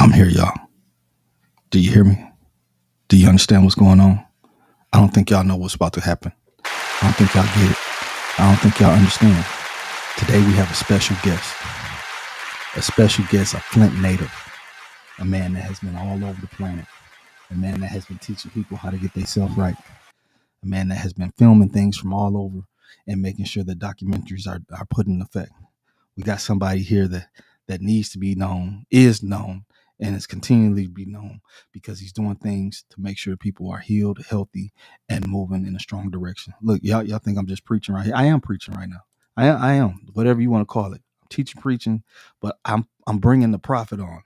I'm here, y'all. Do you hear me? Do you understand what's going on? I don't think y'all know what's about to happen. I don't think y'all get it. I don't think y'all understand. Today we have a special guest. A special guest, a Flint native. A man that has been all over the planet. A man that has been teaching people how to get themselves right. A man that has been filming things from all over and making sure that documentaries are put in effect. We got somebody here that needs to be known, is known, and is continually be known because he's doing things to make sure people are healed, healthy, and moving in a strong direction. Look, y'all think I'm just preaching right here. I am preaching right now. I am, whatever you want to call it. I'm teaching, preaching, but I'm bringing the prophet on.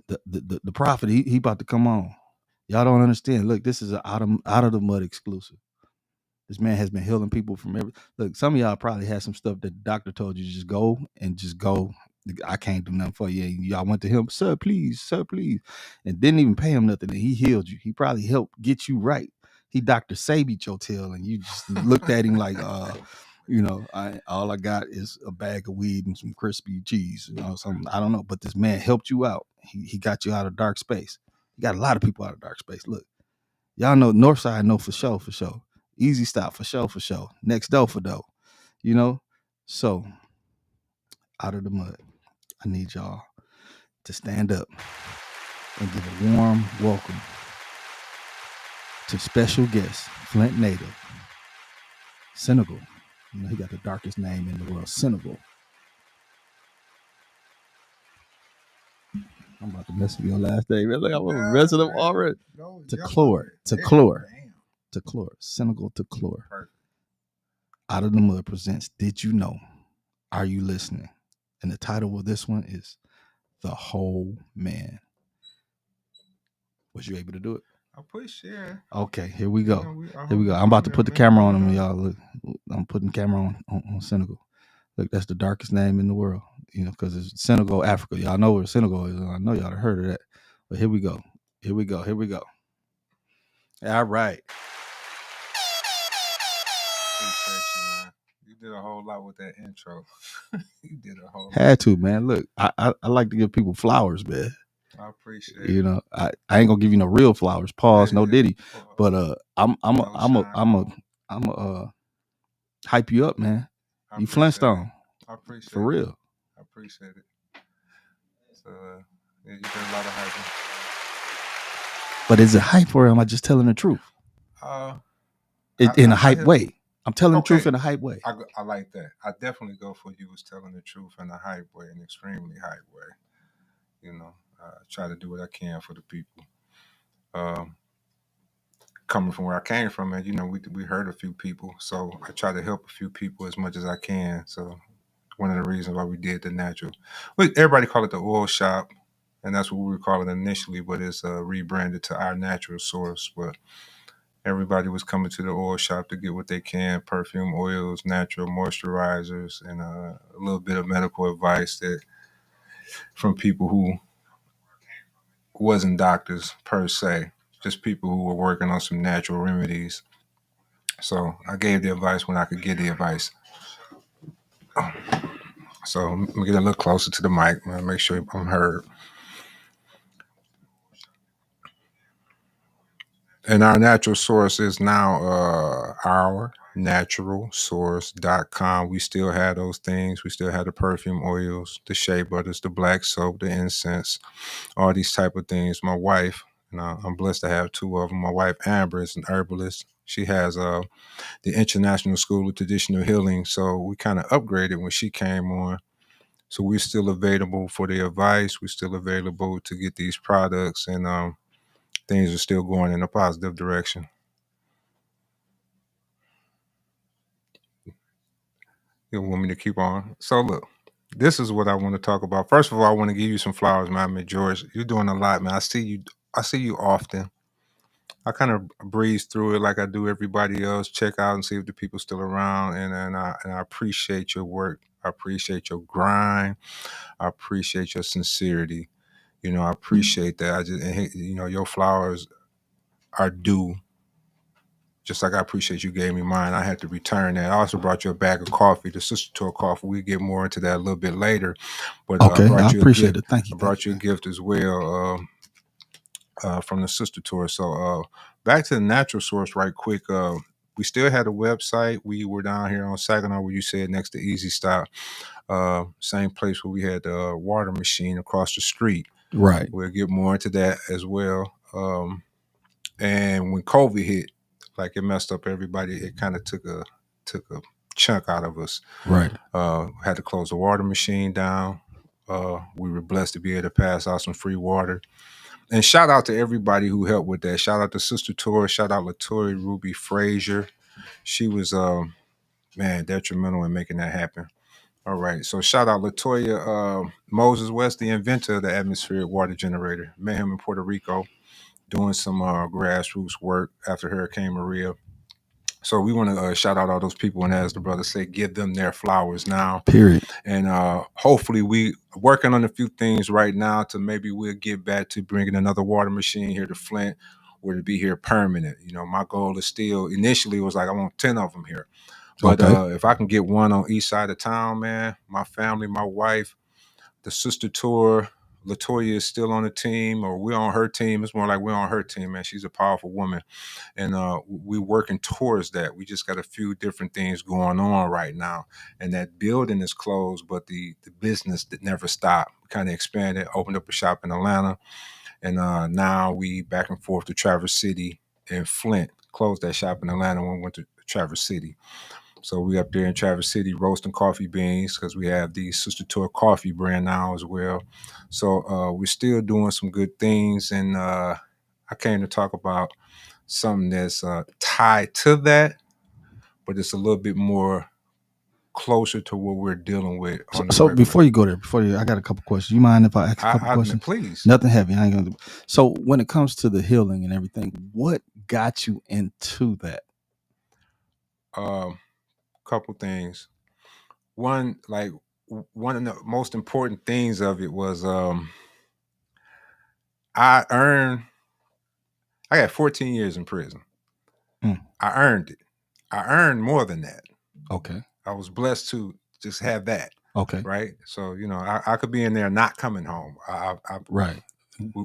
The prophet, he about to come on. Y'all don't understand. Look, this is an out of the mud exclusive. This man has been healing people from every. Look, some of y'all probably had some stuff that the doctor told you just go and just go. I can't do nothing for you. Y'all went to him, sir, please, and didn't even pay him nothing. And he healed you. He probably helped get you right. He Dr. Sabied your tail, and you just looked at him like, all I got is a bag of weed and some crispy cheese, something. I don't know, but this man helped you out. He got you out of dark space. He got a lot of people out of dark space. Look, y'all know Northside know for sure. Easy stop for sure. Next door for dough. So out of the mud. I need y'all to stand up and give a warm welcome to special guest, Flint native, Senegal. He got the darkest name in the world, Senegal. I'm about to mess with your last name. Look, I'm messing up already. Tuklor. Senegal Tuklor. Out of the Mud presents Did You Know? Are You Listening? And the title of this one is The Whole Man. Was you able to do it? I push, yeah. Okay, here we go. I'm about to put the camera on him, y'all. Look, I'm putting the camera on Senegal. Look, that's the darkest name in the world, because it's Senegal, Africa. Y'all know where Senegal is. I know y'all have heard of that. But here we go. All right. Appreciate you, man. You did a whole lot with that intro. You did a whole lot. Had to, man. Look, I like to give people flowers, man. I appreciate it. I ain't gonna give you no real flowers. Pause, no diddy. But I'm a hype you up, man. You Flintstone. I appreciate it. For real. I appreciate it. So yeah, you did a lot of hyping. But is it hype or am I just telling the truth? In a hype way. I'm telling the truth in a hype way. I like that. I definitely go for you was telling the truth in a hype way, an extremely hype way. Try to do what I can for the people. Coming from where I came from, and we hurt a few people, so I try to help a few people as much as I can. So one of the reasons why we did the natural, everybody call it the oil shop, and that's what we were calling it initially, but it's rebranded to our natural source. But everybody was coming to the oil shop to get what they can: perfume, oils, natural moisturizers, and a little bit of medical advice that from people who wasn't doctors per se, just people who were working on some natural remedies. So I gave the advice when I could give the advice. So I'm gonna get a little closer to the mic, man, make sure I'm heard. And our natural source is now our naturalsource.com. We still have those things. We still have the perfume oils, the shea butters, the black soap, the incense, all these type of things. My wife, and I'm blessed to have two of them. My wife, Amber, is an herbalist. She has the International School of Traditional Healing. So we kind of upgraded when she came on. So we're still available for the advice. We're still available to get these products, and things are still going in a positive direction. You want me to keep on? So look, this is what I want to talk about. First of all, I want to give you some flowers, man. George, you're doing a lot, man. I see you often. I kind of breeze through it like I do everybody else. Check out and see if the people's still around, and I appreciate your work. I appreciate your grind. I appreciate your sincerity. I appreciate that. Your flowers are due just like I appreciate you gave me mine. I had to return that. I also brought you a bag of coffee, the Sister Tour coffee. We'll get more into that a little bit later. But I Okay, I brought you a appreciate gift. it. Thank I you. brought you a gift as well from the Sister Tour. So back to the natural source right quick. We still had a website. We were down here on Saginaw, where you said next to Easy Stop. Same place where we had the water machine across the street. Right. We'll get more into that as well. And when COVID hit, like it messed up everybody. It kind of took a chunk out of us. Right. Had to close the water machine down. We were blessed to be able to pass out some free water. And shout out to everybody who helped with that. Shout out to Sister Tori. Shout out Latoya Ruby Frazier. She was detrimental in making that happen. All right. So shout out Latoya Moses West, the inventor of the atmospheric water generator. Met him in Puerto Rico doing some grassroots work after Hurricane Maria. So we want to shout out all those people, and as the brother said, give them their flowers now. Period. And hopefully we working on a few things right now to maybe we'll get back to bringing another water machine here to Flint, or to be here permanent. You know, my goal is still initially was like I want 10 of them here. But if I can get one on each side of town, man, my family, my wife, the Sister Tour, Latoya is still on the team, or we're on her team. It's more like we're on her team, man. She's a powerful woman. And we're working towards that. We just got a few different things going on right now. And that building is closed, but the business that never stopped. We kind of expanded, opened up a shop in Atlanta. And now we back and forth to Traverse City and Flint. Closed that shop in Atlanta when we went to Traverse City. So we up there in Traverse City roasting coffee beans because we have the Sister Tour coffee brand now as well. So we're still doing some good things. And I came to talk about something that's tied to that, but it's a little bit more closer to what we're dealing with on the So regular. before you go there, I got a couple questions. You mind if I ask a couple questions? Please. Nothing heavy. I ain't gonna do. So when it comes to the healing and everything, what got you into that? Couple things. One of the most important things of it was I got 14 years in prison. I earned it. I earned more than that. Okay. I was blessed to just have that. Okay. Right. So, I could be in there not coming home. Right.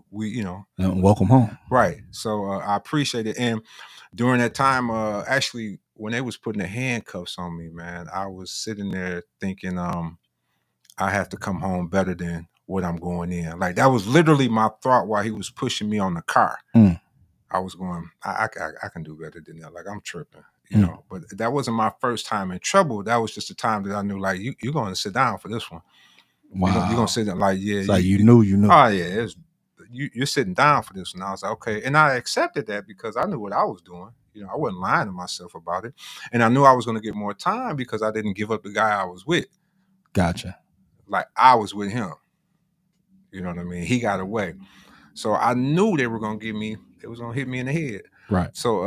We And welcome home. Right. So I appreciate it. And during that time, actually, when they was putting the handcuffs on me, man, I was sitting there thinking, I have to come home better than what I'm going in. Like that was literally my thought while he was pushing me on the car. I was going, I can do better than that. Like I'm tripping, you know. But that wasn't my first time in trouble. That was just the time that I knew, like, you're going to sit down for this one. Wow. You're going to sit down, like, yeah. It's like you knew. Oh, yeah. You're sitting down for this one. I was like, okay. And I accepted that because I knew what I was doing. I wasn't lying to myself about it. And I knew I was going to get more time because I didn't give up the guy I was with. Gotcha. Like I was with him. You know what I mean? He got away. So I knew they were going to it was going to hit me in the head. Right. So,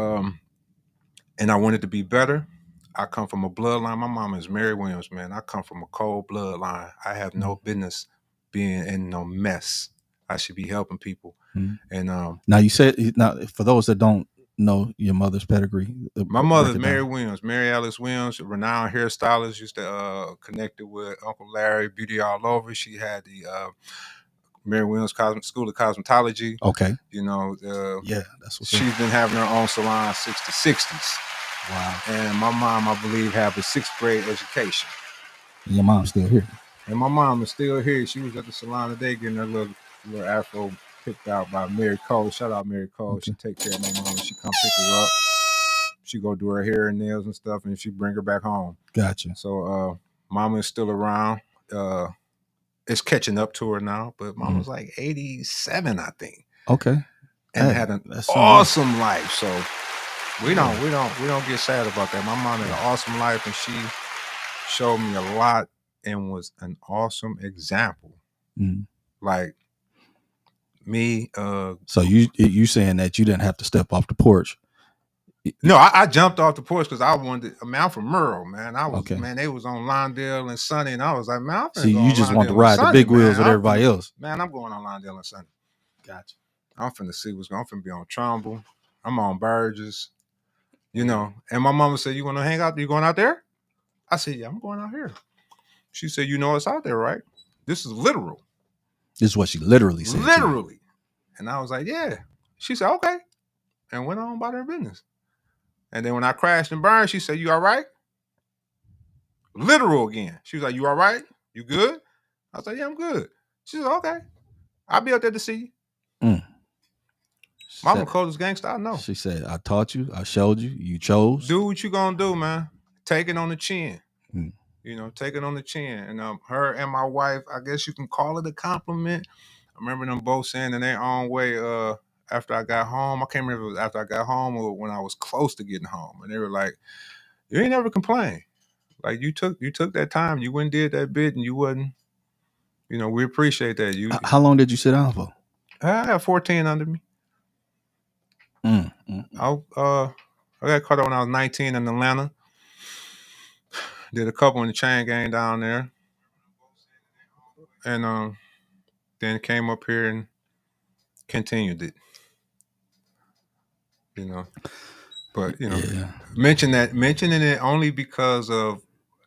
and I wanted to be better. I come from a bloodline. My mom is Mary Williams, man. I come from a cold bloodline. I have no business being in no mess. I should be helping people. And now you said, for those that don't know your mother's pedigree, my mother's Mary Williams, Mary Alice Williams, a renowned hairstylist, used to connected with Uncle Larry, beauty all over. She had the Mary Williams School of Cosmetology. Okay. Yeah, that's what she's been having her own salon since the 60s. Wow. And my mom, I believe, have a 6th grade education. And your mom's still here. And my mom is still here. She was at the salon today getting her little afro picked out by Mary Cole. Shout out Mary Cole. Okay. She take care of my mom and she come pick her up. She go do her hair and nails and stuff, and she bring her back home. Gotcha. So mama is still around. It's catching up to her now, but mama's like 87, I think. Okay. And had an awesome life. So we don't get sad about that. My mom had an awesome life, and she showed me a lot and was an awesome example. Like me. So you saying that you didn't have to step off the porch? No, I jumped off the porch because I wanted. I'm from Merle, man. I was man. They was on Lawndale and Sunny, and I was like, man, I'm you just want to ride the big wheels with everybody else. Man, I'm going on Lawndale and Sunny. Gotcha. I'm finna see what's going. I'm finna be on Trumbull. I'm on Burgess. you know. And my mama said, "You want to hang out? You going out there?" I said, "Yeah, I'm going out here." She said, "You know it's out there, right? This is literal, This is what she literally said to you. literally." And I was like, "Yeah." She said, "Okay," and went on about her business. And then when I crashed and burned, she said, "You all right?" Literal again. She was like, "You all right? You good?" I was like, "Yeah, I'm good." She said, "Okay, I'll be out there to see you." Mm. Mama coldest gangster I know. She said, "I taught you. I showed you. You chose. Do what you gonna do, man. Take it on the chin." Mm. You know, take it on the chin. And her and my wife, I guess you can call it a compliment. I remember them both saying in their own way, after I got home. I can't remember if it was after I got home or when I was close to getting home. And they were like, "You ain't never complained. Like you took that time, you went and did that bit and you wasn't, you know, we appreciate that." How long did you sit down for? I have 14 under me. Mm. I got caught up when I was 19 in Atlanta. Did a couple in the chain gang down there. And then came up here and continued it. You know. But Yeah. mentioning it only because of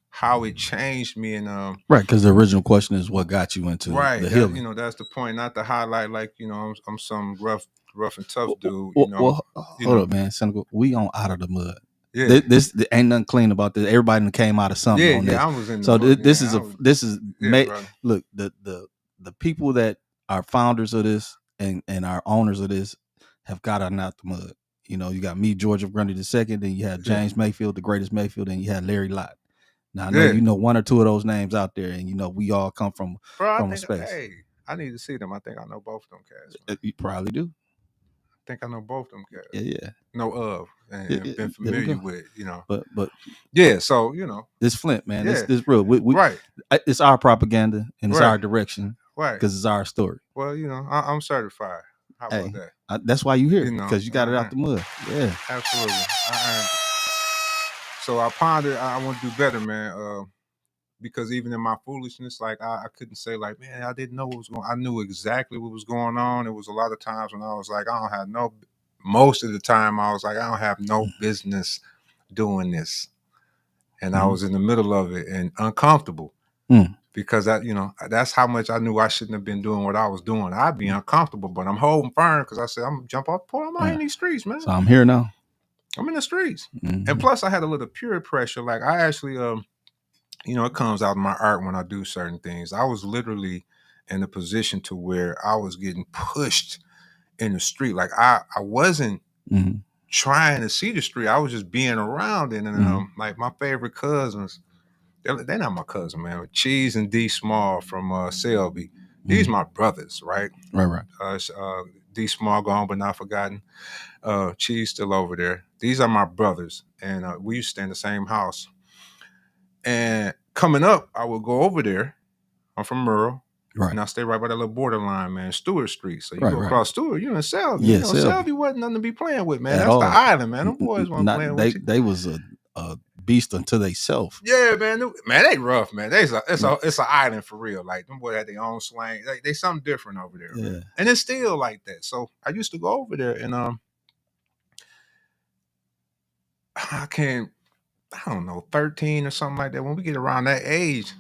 how it changed me and Right, because the original question is what got you into right. the That, healing. that's the point. Not to highlight like I'm some rough and tough dude. Well, You hold know. up, man. Senegal, we on out of the mud. Yeah. This ain't nothing clean about this. Everybody done came out of something on this. I was in the So mud. this Yeah, is brother. look, the people that are founders of this and are owners of this have got out the mud. You know, you got me, George of Grundy II, then you had James Mayfield, the greatest Mayfield, and you had Larry Lott. Now I know you know one or two of those names out there, and you know we all come from Bro, a space. Hey, I need to see them. I think I know both of them cats. You probably do. I think I know both of them cats. Yeah. Know of and been familiar with, But yeah, so this Flint, man, this real. We, right. It's our propaganda and it's Right. our direction, right? Because it's our story. Well, I'm certified. How about that? That's why you here, because you got it out the mud. Yeah, absolutely. I earned it. So I pondered. I want to do better, man. Because even in my foolishness, like I couldn't say like, man, I didn't know what was going. I knew exactly what was going on. It was a lot of times when I was like, I don't have no. Most of the time, I was like, I don't have no business doing this, and I was in the middle of it and uncomfortable because that's how much I knew I shouldn't have been doing what I was doing. I'd be uncomfortable, but I'm holding firm because I said I'm gonna jump off the porch. I'm out in these streets, man. So I'm here now. I'm in the streets, and plus I had a little peer pressure. Like I actually, it comes out in my art when I do certain things. I was literally in a position to where I was getting pushed in the street. Like I wasn't trying to see the street. I was just being around it. And like my favorite cousins, they're not my cousin, man. Cheese and D Small from Selby. These my brothers, right? Right. D Small gone but not forgotten. Cheese still over there. These are my brothers, and we used to stay in the same house. And coming up, I would go over there. I'm from Merle. Right. And I stay right by that little borderline, man, Stewart Street. So you go right. across Stewart, you're in Selby. Yeah, Selby wasn't nothing to be playing with, man. At That's all. the island, man. Them boys weren't playing with you. They was a beast unto themselves. Yeah, man. Man, they rough, man. It's an island for real. Like them boys had their own slang. They something different over there. Yeah. Man. And it's still like that. So I used to go over there and I don't know, 13 or something like that. When we get around that age,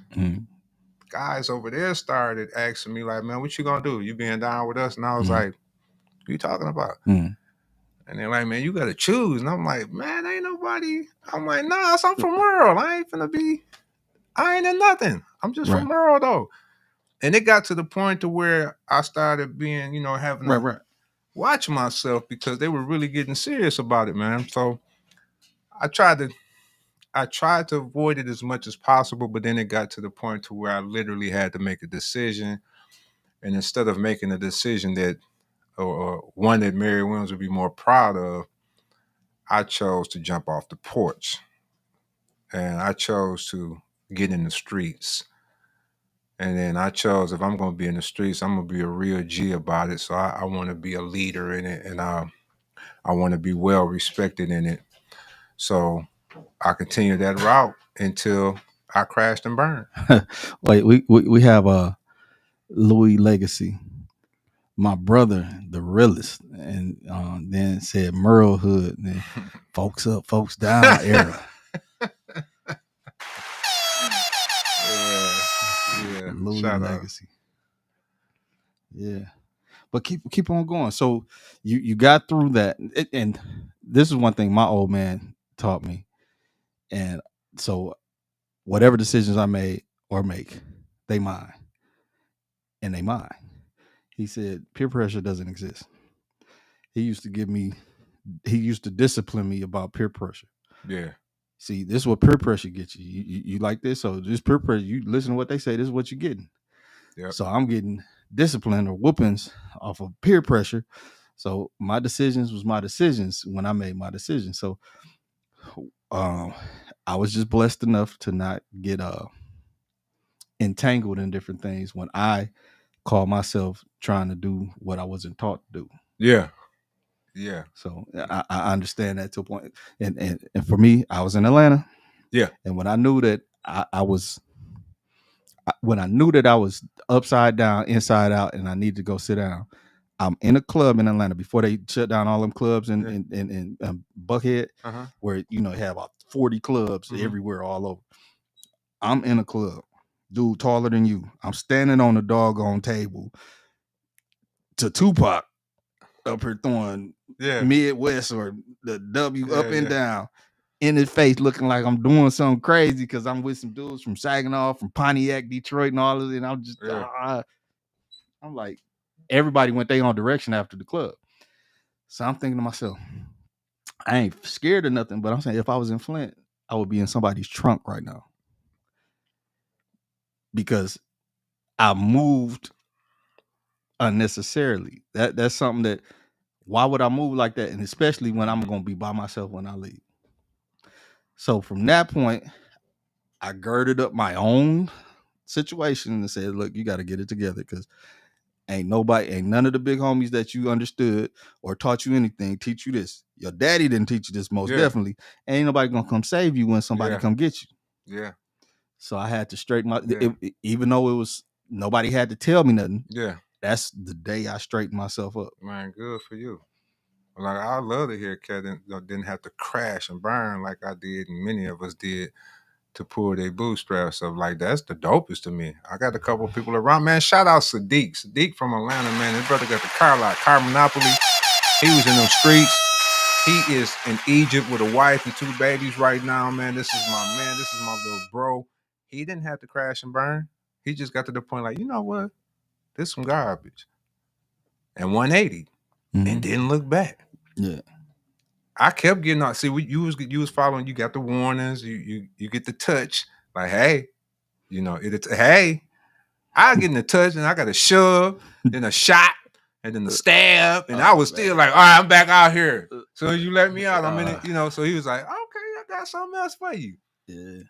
guys over there started asking me like, man, what you gonna do? You being down with us? And I was like, what you talking about? And they're like, man, you gotta choose. And I'm like, man, ain't nobody. I'm like, nah, I'm from Merle. I ain't in nothing. I'm just from Merle though. And it got to the point to where I started being, having to watch myself because they were really getting serious about it, man. So I tried to avoid it as much as possible, but then it got to the point to where I literally had to make a decision. And instead of making a decision that, or one that Mary Williams would be more proud of, I chose to jump off the porch. And I chose to get in the streets. And then I chose, if I'm going to be in the streets, I'm going to be a real G about it. So I want to be a leader in it. And I want to be well respected in it. So I continued that route until I crashed and burned. Wait, we have a Louis Legacy. my brother, the realest, and then said Merle Hood, and then folks up, folks down era. Yeah. Louis Shout out. legacy. Yeah. But keep on going. So you got through that. And this is one thing my old man taught me. And so whatever decisions I made or make, they mine. And they mine. He said peer pressure doesn't exist. He used to discipline me about peer pressure. Yeah. See, this is what peer pressure gets you. You like this? So this peer pressure, you listen to what they say, this is what you're getting. Yep. So I'm getting discipline or whoopings off of peer pressure. So my decisions was my decisions when I made my decisions. So I was just blessed enough to not get entangled in different things when I call myself trying to do what I wasn't taught to do. Yeah. Yeah. So I understand that to a point. And for me, I was in Atlanta. Yeah. And when I knew that when I knew that I was upside down, inside out, and I needed to go sit down, I'm in a club in Atlanta before they shut down all them clubs in Buckhead, where have about 40 clubs everywhere all over. I'm in a club, dude taller than you. I'm standing on the doggone table to Tupac up here throwing Midwest or the W up and down in his face, looking like I'm doing something crazy because I'm with some dudes from Saginaw, from Pontiac, Detroit, and all of it. And I'm just, I'm like, everybody went their own direction after the club. So I'm thinking to myself, I ain't scared of nothing, but I'm saying if I was in Flint, I would be in somebody's trunk right now because I moved unnecessarily. That's something that, why would I move like that? And especially when I'm going to be by myself when I leave. So from that point, I girded up my own situation and said, look, you got to get it together because ain't none of the big homies that you understood or taught you anything teach you this. Your daddy didn't teach you this, most definitely. Ain't nobody gonna come save you when somebody come get you. Yeah. So I had to straighten my even though it was nobody had to tell me nothing. Yeah. That's the day I straightened myself up. Man, good for you. Like, I love to hear cat didn't have to crash and burn like I did and many of us did to pull their bootstraps up. Like, that's the dopest to me. I got a couple of people around. Man, shout out Sadiq. Sadiq from Atlanta, man. His brother got the car lot, car monopoly. He was in them streets. He is in Egypt with a wife and 2 babies right now, man. This is my man. This is my little bro. He didn't have to crash and burn. He just got to the point like, you know what? This is some garbage. And 180. And didn't look back. Yeah. I kept getting out. See, you was following. You got the warnings. You get the touch. Like, hey, hey, I get in the touch and I got a shove, then a shot, and then the stab, and I was still like, all right, I'm back out here. So you let me out. I'm in it, So he was like, okay, I got something else for you. Yeah.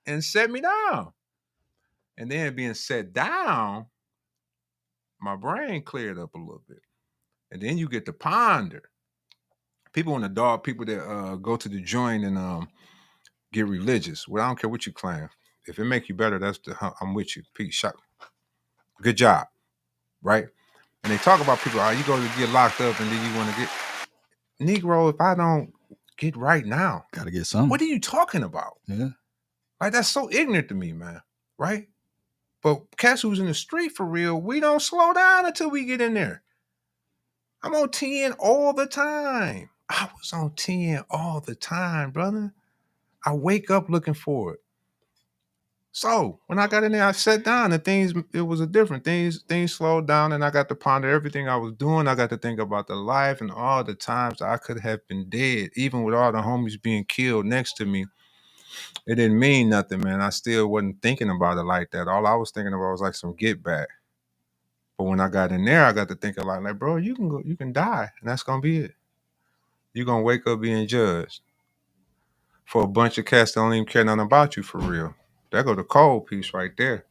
And set me down. And then being set down, my brain cleared up a little bit. And then you get to ponder. People in the dark, people that go to the joint and get religious. Well, I don't care what you claim. If it make you better, I'm with you. Peace, shot. Good job, right? And they talk about people. You go to get locked up, and then you want to get Negro. If I don't get right now, gotta get something. What are you talking about? Yeah, like that's so ignorant to me, man. Right? But cats who's in the street for real, we don't slow down until we get in there. I'm on 10 all the time. I was on 10 all the time, brother. I wake up looking for it. So when I got in there, I sat down and it was a different things slowed down and I got to ponder everything I was doing. I got to think about the life and all the times I could have been dead, even with all the homies being killed next to me. It didn't mean nothing, man. I still wasn't thinking about it like that. All I was thinking about was like some get back. But when I got in there, I got to think a lot like, bro, you can die and that's gonna be it. You're gonna wake up being judged for a bunch of cats that don't even care nothing about you for real. There go the cold piece right there.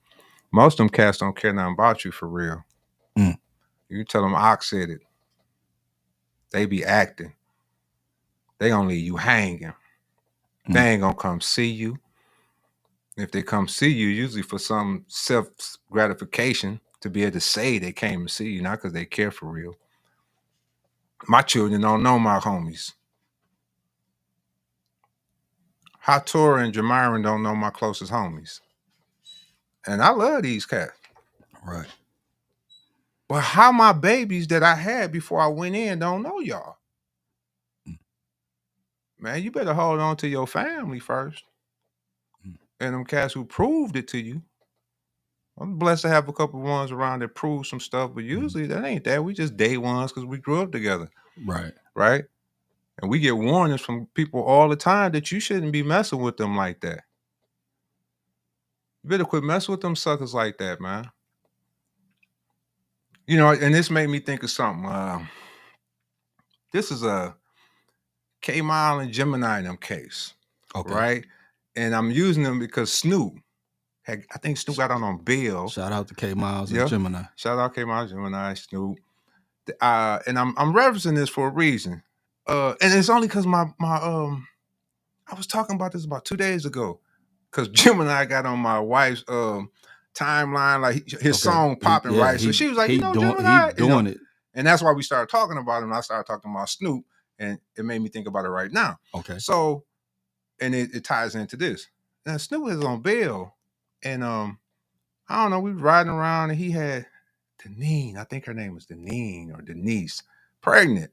Most of them cats don't care nothing about you for real. You tell them Ox said it. They be acting. They gonna leave you hanging. They ain't gonna come see you. If they come see you, usually for some self-gratification, to be able to say they came to see you, not because they care for real. My children don't know my homies. Hator and Jamiron don't know my closest homies. And I love these cats. Right. But how my babies that I had before I went in don't know y'all? Man, you better hold on to your family first. And them cats who proved it to you. I'm blessed to have a couple of ones around that prove some stuff, but usually that ain't that. We just day ones because we grew up together. Right. Right? And we get warnings from people all the time that you shouldn't be messing with them like that. You better quit messing with them suckers like that, man. You know, and this made me think of something. This is a K-Mile and Gemini in them case. Okay. Right? And I'm using them because Snoop, I think Snoop got out on bail. Shout out to K Miles and Gemini. Shout out K-Mile, Gemini, Snoop. And I'm referencing this for a reason. And it's only because I was talking about this about 2 days ago. Because Gemini got on my wife's timeline, like his song popping, right? So she was like, Gemini, doing it. And that's why we started talking about him. I started talking about Snoop, and it made me think about it right now. Okay. So, and it ties into this. Now Snoop is on bail, and I don't know, we were riding around, and he had Deneen, I think her name was Deneen or Denise, pregnant.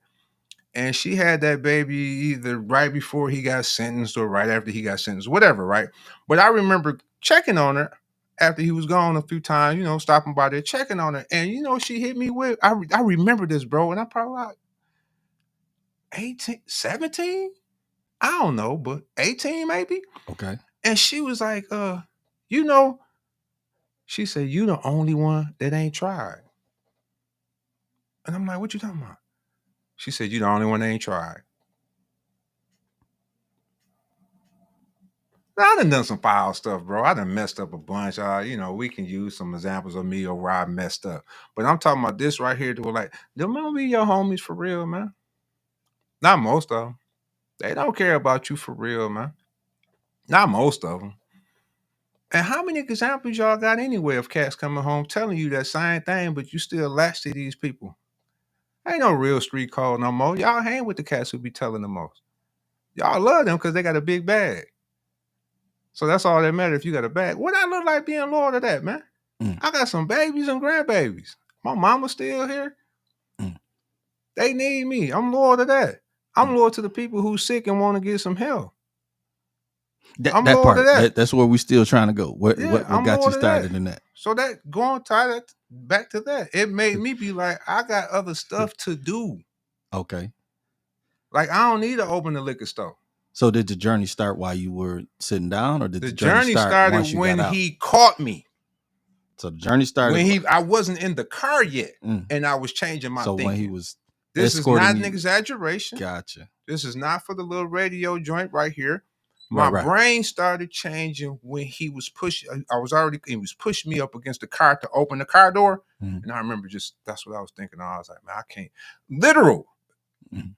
And she had that baby either right before he got sentenced or right after he got sentenced, whatever, right? But I remember checking on her after he was gone a few times, you know, stopping by there, checking on her. And, you know, she hit me with, I remember this, bro. And I'm probably like 18, 17? I don't know, but 18 maybe? Okay. And she was like, you know, she said, you the only one that ain't tried. And I'm like, what you talking about? She said, you the only one that ain't tried. I done some foul stuff, bro. I done messed up a bunch. You know, we can use some examples of me or where I messed up. But I'm talking about this right here to like, them don't be your homies for real, man. Not most of them. They don't care about you for real, man. Not most of them. And how many examples y'all got anyway of cats coming home telling you that same thing, but you still latch to these people? Ain't no real street code no more. Y'all hang with the cats who be telling the most. Y'all love them because they got a big bag. So that's all that matters if you got a bag. What I look like being loyal to that, man? I got some babies and grandbabies. My mama's still here. They need me. I'm loyal to that. I'm loyal to the people who's sick and want to get some help. I'm that loyal part, to that. That's where we still trying to go. What got you started in that? So that going back to that, it made me be like, I got other stuff to do. Okay. Like I don't need to open the liquor store. So did the journey start while you were sitting down, or did the journey started once you when got out? he caught me? So the journey started when I wasn't in the car yet, and I was changing my thinking. When he was this is not an exaggeration. Gotcha. This is not for the little radio joint right here. My brain started changing when he was pushing. He was pushing me up against the car to open the car door. And I remember that's what I was thinking. I was like, man, I can't. Literal.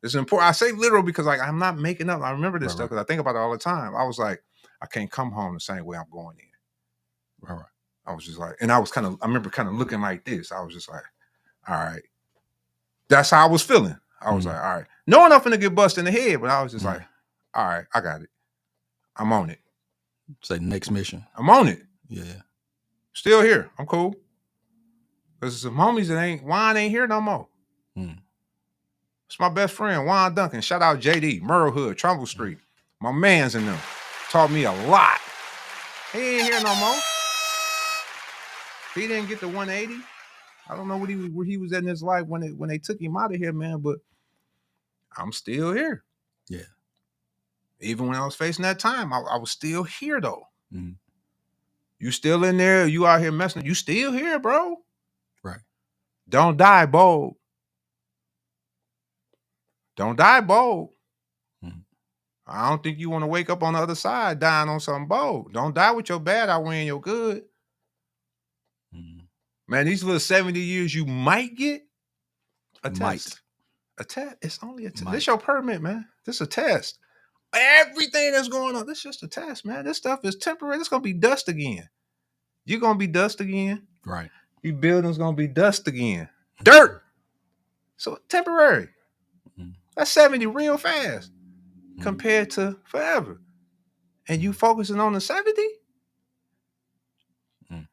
It's important. I say literal because like I'm not making up. I remember this stuff because I think about it all the time. I was like, I can't come home the same way I'm going in. Right. I was just like, and I remember kind of looking like this. I was just like, all right. That's how I was feeling. I was like, all right. Knowing I'm finna get busted in the head, but I was just like, all right, I got it. I'm on it. Say next mission. I'm on it. Yeah. Still here. I'm cool. Because some homies that Juan ain't here no more. It's my best friend, Juan Duncan. Shout out JD, Myrtle Hood, Trumbull Street. My man's in them. Taught me a lot. He ain't here no more. He didn't get the 180. I don't know where he was at in his life when they took him out of here, man, but I'm still here. Yeah. Even when I was facing that time, I was still here, though. You still in there. You out here messing. You still here, bro. Right. Don't die bold. Don't die bold. I don't think you want to wake up on the other side dying on something bold. Don't die with your bad out weighing your good. Man, these little 70 years you might get a test. A test. It's only a test. This your permit, man. This is a test. Everything that's going on, this is just a test, man. This stuff is temporary. It's going to be dust again. You're going to be dust again. Right. these buildings gonna be dust again, dirt. So temporary. That's 70 real fast compared to forever. And you focusing on the 70,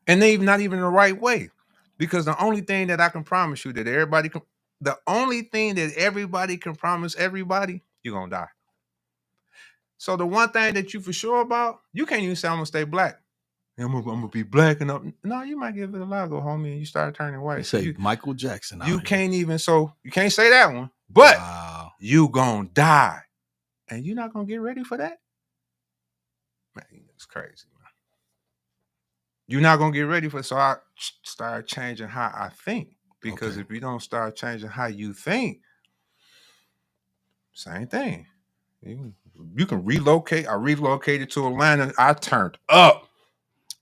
and they not even the right way. Because the only thing that I can promise you that everybody can, the only thing that everybody can promise everybody, you're gonna die. So the one thing that you for sure about, you can't even say I'm gonna stay black. I'm gonna be black and up. No, you might give it a lot, go homie, and you start turning white. You say Michael Jackson. You can't even. So you can't say that one. But you gonna die, and you're not gonna get ready for that. Man, it's crazy, man. You're not gonna get ready for it. So I start changing how I think. Because if you don't start changing how you think, same thing. You can relocate. I relocated to Atlanta. I turned up.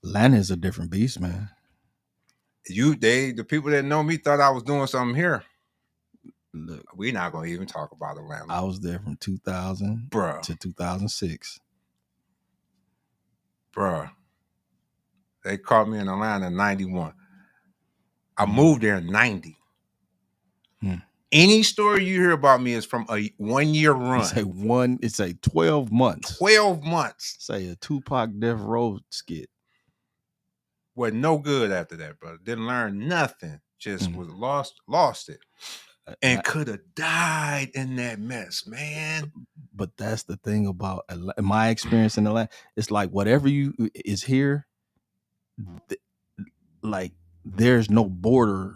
Atlanta is a different beast, man. The people that know me thought I was doing something here. Look, we're not gonna even talk about Atlanta. I was there from 2000 to 2006. Bruh. They caught me in Atlanta in 91. I moved there in 90. Any story you hear about me is from a 1 year run. It's a 12 months. 12 months. Say a Tupac Death Row skit. Was no good after that, brother. Didn't learn nothing. Just was lost it. And could have died in that mess, man. But that's the thing about my experience in Atlanta. It's like whatever is here, like there's no border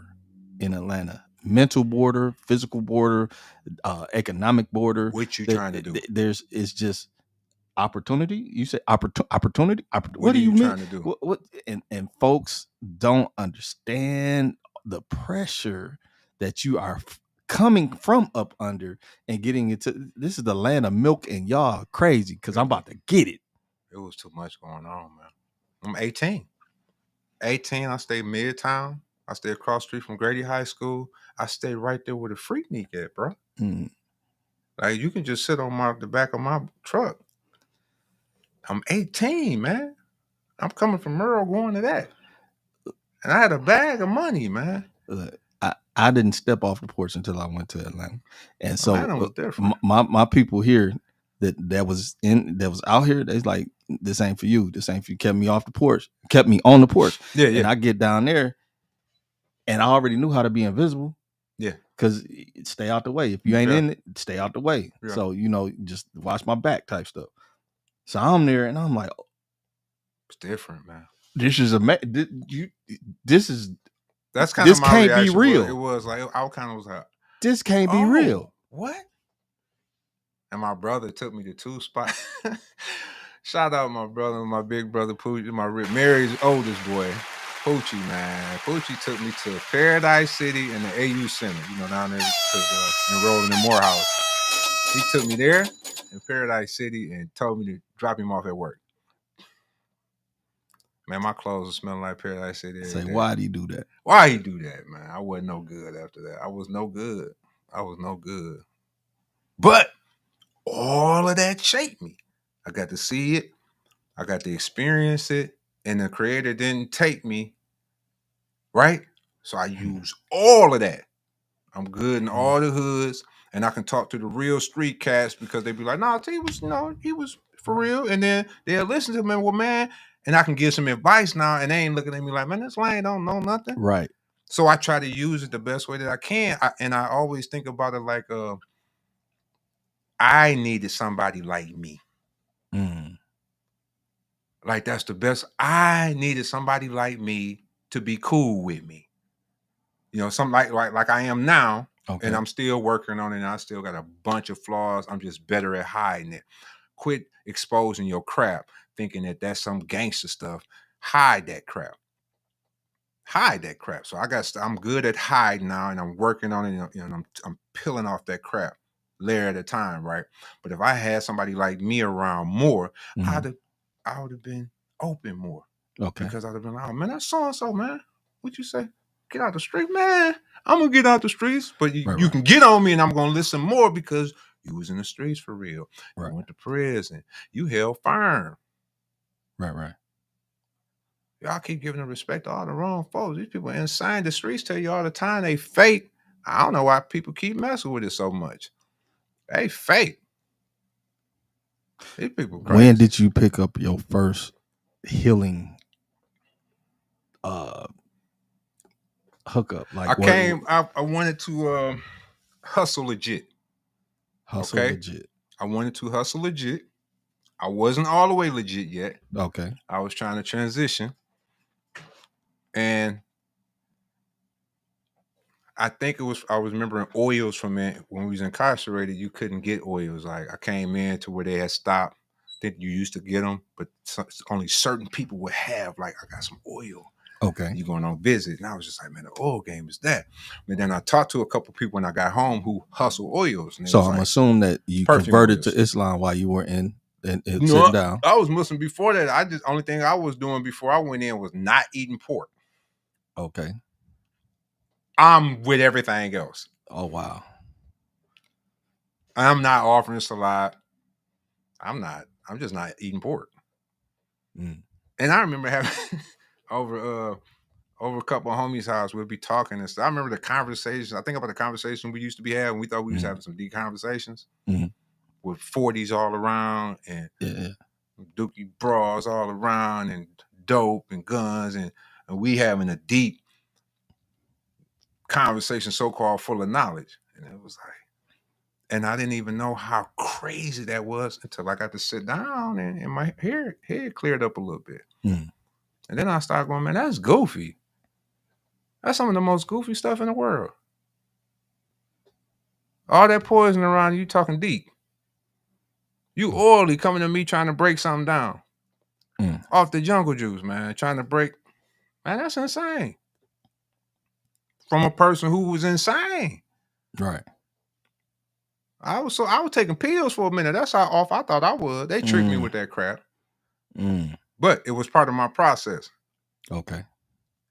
in Atlanta. Mental border, physical border, economic border. What you trying to do? It's just opportunity. You say opportunity. What do you mean? Trying to do? What? And folks don't understand the pressure that you are coming from up under and getting into. This is the land of milk, and y'all crazy because I'm about to get it. It was too much going on, man. I'm 18. I stay Midtown. I stay across the street from Grady High School. I stay right there where the Freaknik at, bro. Like you can just sit on the back of my truck. I'm 18, man. I'm coming from Merle going to that. And I had a bag of money, man. I didn't step off the porch until I went to Atlanta. And so was different. My people here that was out here, they's like, this ain't for you. This ain't for you. Kept me off the porch. Kept me on the porch. Yeah. And I get down there and I already knew how to be invisible. Yeah. Because stay out the way. If you ain't in it, stay out the way. Yeah. So, just watch my back type stuff. So I'm there and I'm like, it's different, man. This is that's kind of my can't reaction. Be real. It was like I kind of was like, this can't be real. What? And my brother took me to 2 spots. Shout out my brother, my big brother Poochie, Mary's oldest boy, Poochie, man. Poochie took me to Paradise City and the AU Center, down there enrolling in Morehouse. He took me there in Paradise City and told me to drop him off at work. Man, my clothes are smelling like Paradise City. Say, why'd he do that? Why he do that, man? I wasn't no good after that. I was no good. But all of that shaped me. I got to see it. I got to experience it. And the creator didn't take me, right? So I use all of that. I'm good in all the hoods. And I can talk to the real street cats because they be like, nah, he was for real. And then they'll listen to me, well, man, and I can give some advice now, and they ain't looking at me like, man, this lane don't know nothing. Right. So I try to use it the best way that I can. And I always think about it like, I needed somebody like me. Like that's the best. I needed somebody like me to be cool with me. Something like I am now. Okay. And I'm still working on it. And I still got a bunch of flaws. I'm just better at hiding it. Quit exposing your crap, thinking that that's some gangster stuff. Hide that crap. So I'm good at hiding now, and I'm working on it. And I'm peeling off that crap layer at a time, right? But if I had somebody like me around more, I would have been open more. Okay. Because I'd have been like, oh man, that's so and so, man. What you say? Get out the street, man. I'm gonna get out the streets, but you can get on me, and I'm gonna listen more because you was in the streets for real. Right. You went to prison. You held firm. Right. Y'all keep giving the respect to all the wrong folks. These people are insane. The streets tell you all the time they fake. I don't know why people keep messing with it so much. They fake. These people crazy. When did you pick up your first healing hookup? Like I wanted to hustle legit. Hustle legit. I wanted to hustle legit. I wasn't all the way legit yet. Okay. I was trying to transition. And I think I was remembering oils from it when we was incarcerated. You couldn't get oils. Like I came in to where they had stopped. I think you used to get them, but only certain people would have. Like I got some oil. Okay. You going on visit, and I was just like, man, the oil game is that. But then I talked to a couple people when I got home who hustle oils. So I'm assuming that you converted to Islam while you were in and sitting down. I was Muslim before that. Only thing I was doing before I went in was not eating pork. Okay. I'm with everything else. Oh wow. I'm not offering salad. I'm just not eating pork. And I remember having over a couple of homies' house, we'd be talking and stuff. I remember the conversations. I think about the conversation we used to be having. We thought we was having some deep conversations with 40s all around and dookie bras all around and dope and guns and we having a deep conversation, so-called full of knowledge. And it was like, and I didn't even know how crazy that was until I got to sit down and my head cleared up a little bit. And then I started going, man, that's goofy. That's some of the most goofy stuff in the world. All that poison around you talking deep. You oily coming to me trying to break something down. Off the jungle juice, man. Trying to break. Man, that's insane. From a person who was insane. Right. I was taking pills for a minute. That's how off I thought I was. They tricked me with that crap. But it was part of my process. Okay.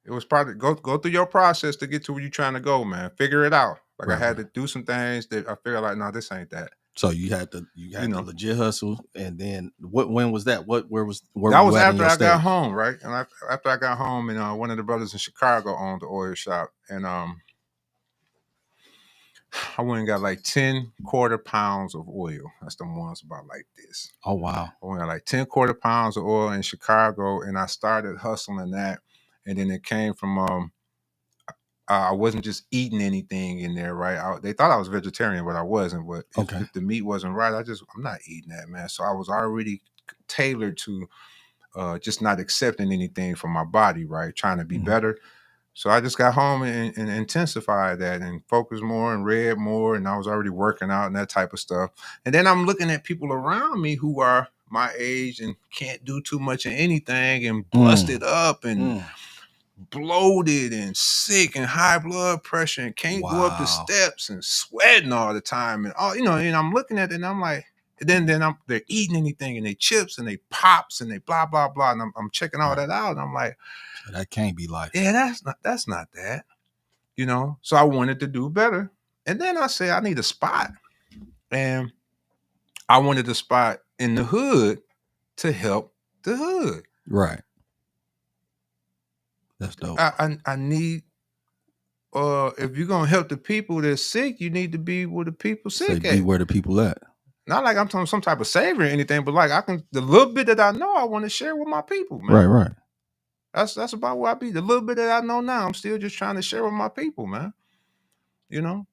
It was part of go through your process to get to where you're trying to go, man. Figure it out. Like I had to do some things that I figured like, no, this ain't that. So you had to legit hustle, and then when was that? Where was that was after I got home, right? And after I got home, and one of the brothers in Chicago owned the oil shop, and I went and got like 10 quarter pounds of oil. That's the ones about like this. Oh wow! I went got like 10 quarter pounds of oil in Chicago, and I started hustling that, and then it came from I wasn't just eating anything in there, right? They thought I was vegetarian, but I wasn't. But if the meat wasn't right, I'm not eating that, man. So I was already tailored to just not accepting anything from my body, right? Trying to be better. So I just got home and intensified that and focused more and read more. And I was already working out and that type of stuff. And then I'm looking at people around me who are my age and can't do too much of anything and busted up and bloated and sick and high blood pressure and can't go up the steps and sweating all the time and all, and I'm looking at it and I'm like, then they're eating anything and they chips and they pops and they blah blah blah, and I'm checking all that out and I'm like, that can't be life. Yeah, that's not that, So I wanted to do better, and then I said I need a spot, and I wanted a spot in the hood to help the hood. Right. That's dope. I need, if you're gonna help the people that's sick, you need to be where the people sick at. Be where the people at. Not like I'm talking some type of savior or anything, but like the little bit that I know, I want to share with my people, man. Right. That's about where I be. The little bit that I know now, I'm still just trying to share with my people, man. I'm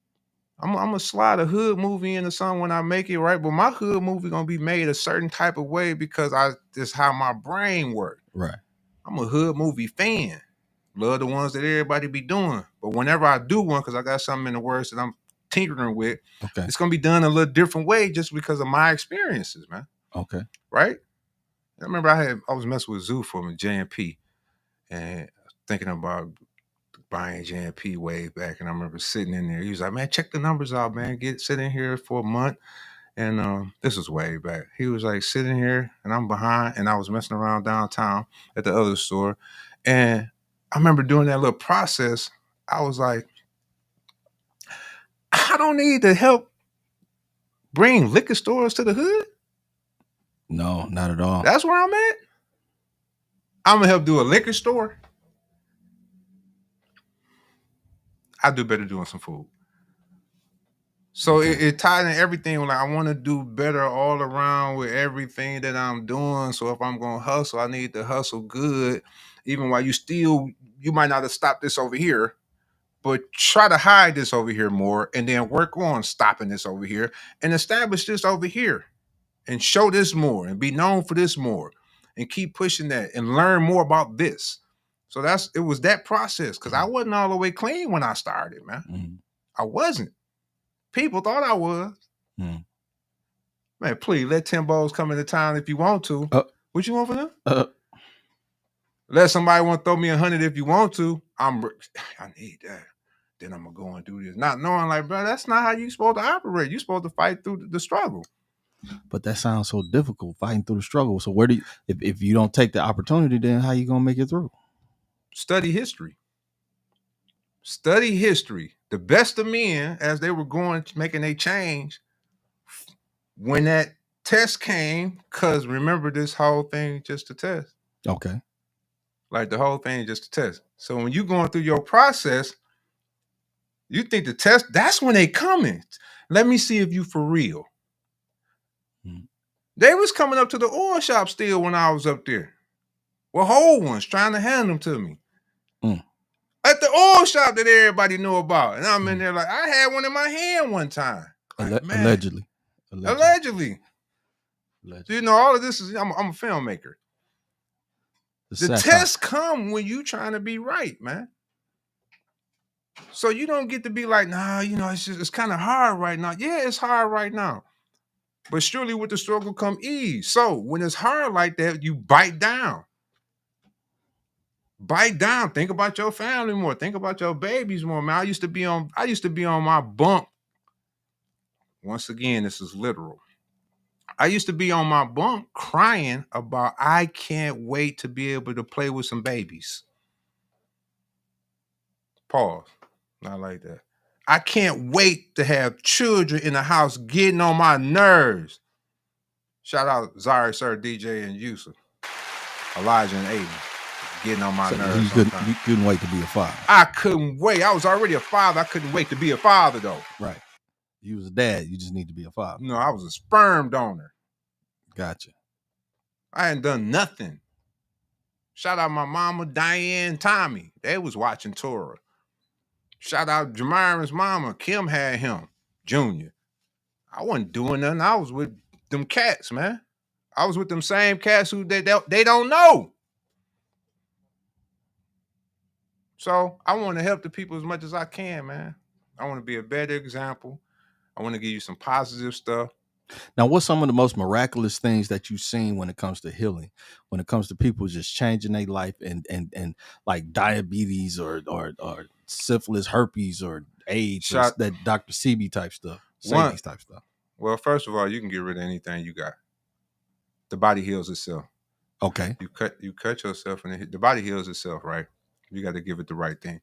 gonna slide a hood movie into something when I make it, right? But my hood movie gonna be made a certain type of way because this how my brain works. Right. I'm a hood movie fan. Love the ones that everybody be doing. But whenever I do one, because I got something in the words that I'm tinkering with, it's gonna be done a little different way just because of my experiences, man. Okay. Right? I remember I was messing with Zoo from JMP and thinking about buying JMP way back, and I remember sitting in there. He was like, man, check the numbers out, man. Sit in here for a month. And this was way back. He was like sitting here and I'm behind, and I was messing around downtown at the other store. And I remember doing that little process. I was like, I don't need to help bring liquor stores to the hood. No, not at all. That's where I'm at. I'm gonna help do a liquor store. I do better doing some food. So Okay. it tied in everything. Like I want to do better all around with everything that I'm doing. So if I'm gonna hustle, I need to hustle good. Even while you might not have stopped this over here, but try to hide this over here more, and then work on stopping this over here and establish this over here, and show this more, and be known for this more, and keep pushing that, and learn more about this. So it was that process because I wasn't all the way clean when I started, man. Mm-hmm. I wasn't. People thought I was. Mm-hmm. Man, please let Timbo's come into town if you want to. What you want for them? Let somebody want to throw me 100 if you want to. I need that. Then I'm gonna go and do this. Not knowing, like, bro, that's not how you supposed to operate. You supposed to fight through the struggle. But that sounds so difficult, fighting through the struggle. So where do you, if you don't take the opportunity, then how you gonna make it through? Study history. Study history. The best of men, as they were going making a change, when that test came, because remember, this whole thing just a test. Okay. Like the whole thing is just a test. So when you going through your process, you think the test, that's when they coming. Let me see if you for real. Mm-hmm. They was coming up to the oil shop still when I was up there. Well, whole ones trying to hand them to me. Mm. At the oil shop that everybody knew about. And I'm in there like, I had one in my hand one time. Like, Allegedly. So, you know, all of this is, I'm a filmmaker. The tests come when you trying to be right, man. So you don't get to be like, nah, you know, it's kind of hard right now. Yeah, it's hard right now. But surely with the struggle come ease. So when it's hard like that, you bite down. Bite down. Think about your family more. Think about your babies more, man. I used to be on my bunk. Once again, this is literal. I used to be on my bunk crying about I can't wait to be able to play with some babies. Pause. Not like that. I can't wait to have children in the house getting on my nerves. Shout out Zari, Sir, DJ, and Yusuf. Elijah and Aiden. Getting on my nerves. You couldn't wait to be a father. I couldn't wait. I was already a father. I couldn't wait to be a father, though. Right. You was a dad. You just need to be a father. No, I was a sperm donor. Gotcha. I hadn't done nothing. Shout out my mama, Diane, Tommy. They was watching Torah. Shout out Jamarian's mama. Kim had him, Junior. I wasn't doing nothing. I was with them cats, man. I was with them same cats who they don't know. So I want to help the people as much as I can, man. I want to be a better example. I want to give you some positive stuff. Now, what's some of the most miraculous things that you've seen when it comes to healing, when it comes to people just changing their life and like diabetes or syphilis, herpes, or AIDS, or that Dr. CB type stuff, Sadie's type stuff? Well, first of all, you can get rid of anything you got. The body heals itself. Okay. You cut yourself and the body heals itself, right? You got to give it the right thing.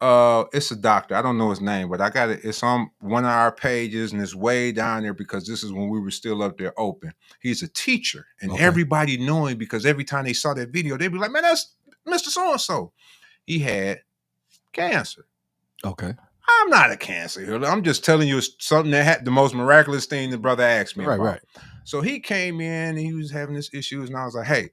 It's a doctor. I don't know his name, but I got it. It's on one of our pages, and it's way down there because this is when we were still up there open. He's a teacher, and everybody knew him because every time they saw that video, they'd be like, "Man, that's Mr. So-and-so." He had cancer. Okay. I'm not a cancer healer. I'm just telling you something that had the most miraculous thing the brother asked me about. Right. So he came in and he was having this issues, and I was like, "Hey,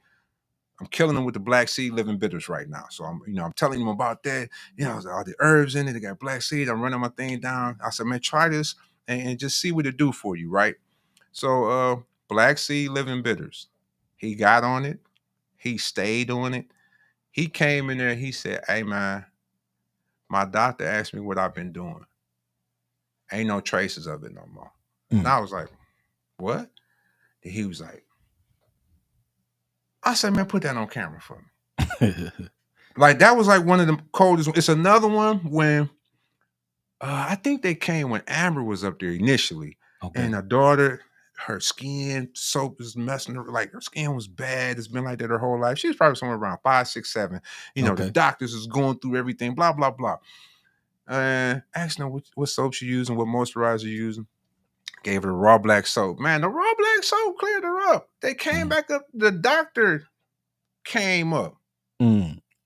I'm killing them with the black seed living bitters right now." So I'm telling them about that. I was like, all the herbs in it. They got black seed. I'm running my thing down. I said, man, try this and just see what it do for you, right? So black seed living bitters. He got on it. He stayed on it. He came in there. He said, "Hey, man, my doctor asked me what I've been doing. Ain't no traces of it no more." And I was like, "What?" And he was like, I said, "Man, put that on camera for me." Like that was like one of the coldest. It's another one when I think they came when Amber was up there initially, and her daughter, her skin soap is messing her. Like her skin was bad. It's been like that her whole life. She was probably somewhere around 5, 6, 7. The doctors is going through everything. Blah blah blah. Asking her what soap she using, what moisturizer you using. Gave her the raw black soap. Man, the raw black soap cleared her up. They came back up. The doctor came up.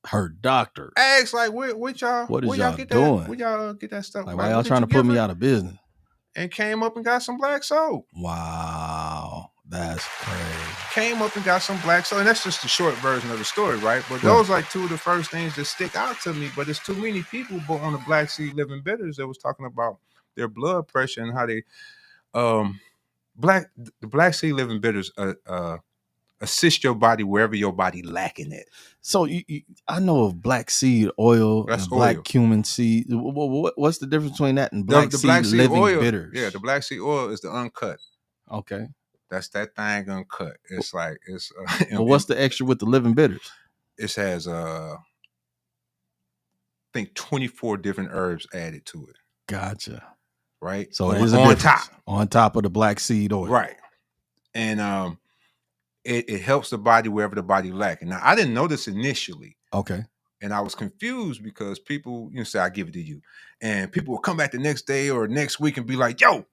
Her doctor. Ask like, what y'all? What is where y'all get doing? that? Where y'all get that stuff? Like, why y'all trying to put me out of business? And came up and got some black soap. Wow, that's crazy. Came up and got some black soap, and that's just the short version of the story, right? But those like two of the first things that stick out to me. But it's too many people, but on the Black Seed Living Bitters, that was talking about their blood pressure and how they, the Black Seed Living Bitters, assist your body wherever your body lacking it. So I know of black seed oil and black cumin seed. What's the difference between that and black seed living oil, bitters? Yeah, the black seed oil is the uncut. Okay, that's that thing uncut. It's like it's. But what's the extra with the living bitters? It has I think 24 different herbs added to it. Gotcha. Right. So it is on top of the black seed oil. Right. And it helps the body wherever the body lacking. Now, I didn't know this initially. Okay. And I was confused because people, say, I give it to you. And people will come back the next day or next week and be like, yo,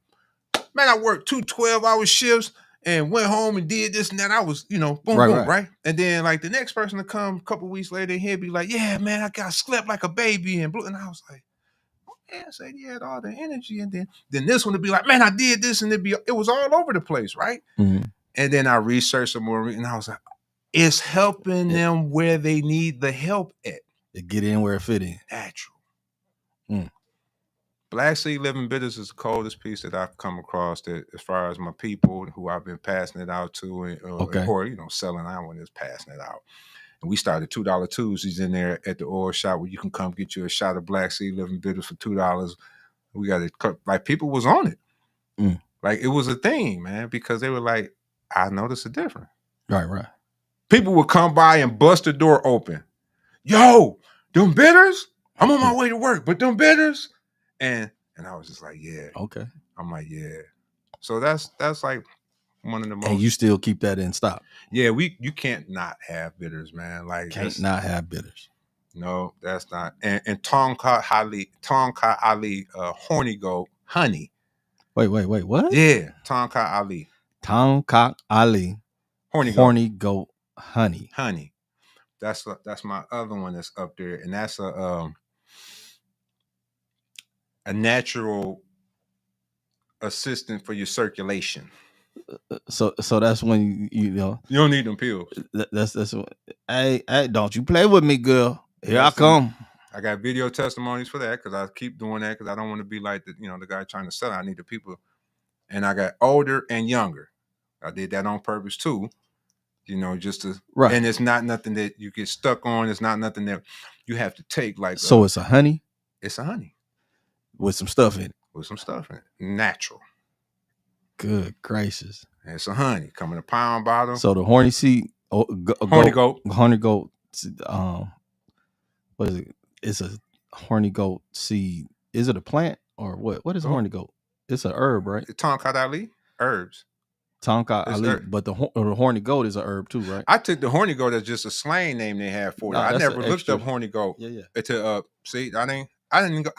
man, I worked 2 12-hour shifts and went home and did this and that. I was, boom, right? And then like the next person to come a couple weeks later, he'll be like, yeah, man, I got slept like a baby and blue. And I was like, yeah, so he had all the energy. And then this one would be like, man, I did this, and it was all over the place, right? Mm-hmm. And then I researched some more, and I was like, it's helping them where they need the help at. To get in where it fit in. Natural. Black Seed Living Bitters is the coldest piece that I've come across that, as far as my people who I've been passing it out to, or selling out when it's passing it out. And we started $2 Tuesdays in there at the oil shop where you can come get you a shot of Black Seed Living Bitters for $2. We got it. Like people was on it. Like it was a thing, man, because they were like, I noticed a difference. Right. People would come by and bust the door open. Yo, them bitters? I'm on my way to work, but them bitters? And I was just like, yeah. Okay. I'm like, yeah. So that's like one of the most. And you still keep that in stock? Yeah, you can't not have bitters, man. Like can't not have bitters. No, that's not. And Tonka Ali, horny goat honey. Wait, what? Yeah, Tonka Ali. Tonka Ali. Horny goat honey. Honey. That's my other one that's up there, and that's a natural assistant for your circulation. So that's when you don't need them pills. That's hey, don't you play with me, girl. Here I come. I got video testimonies for that because I keep doing that because I don't want to be like the guy trying to sell it. I need the people, and I got older and younger. I did that on purpose too. Just to right. And it's not nothing that you get stuck on. It's not nothing that you have to take. Like so, it's a honey. It's a honey with some stuff in it. Natural. Good gracious. And it's a honey. Come in a pound bottle. So the horny seed, horny goat. What is it? It's a horny goat seed. Is it a plant or what? What is a horny goat? It's an herb, right? Tonka Ali herbs. Tonka Ali, but the horny goat is a herb too, right? I took the horny goat as just a slang name they had for it. I never looked up horny goat. Yeah. See, I didn't got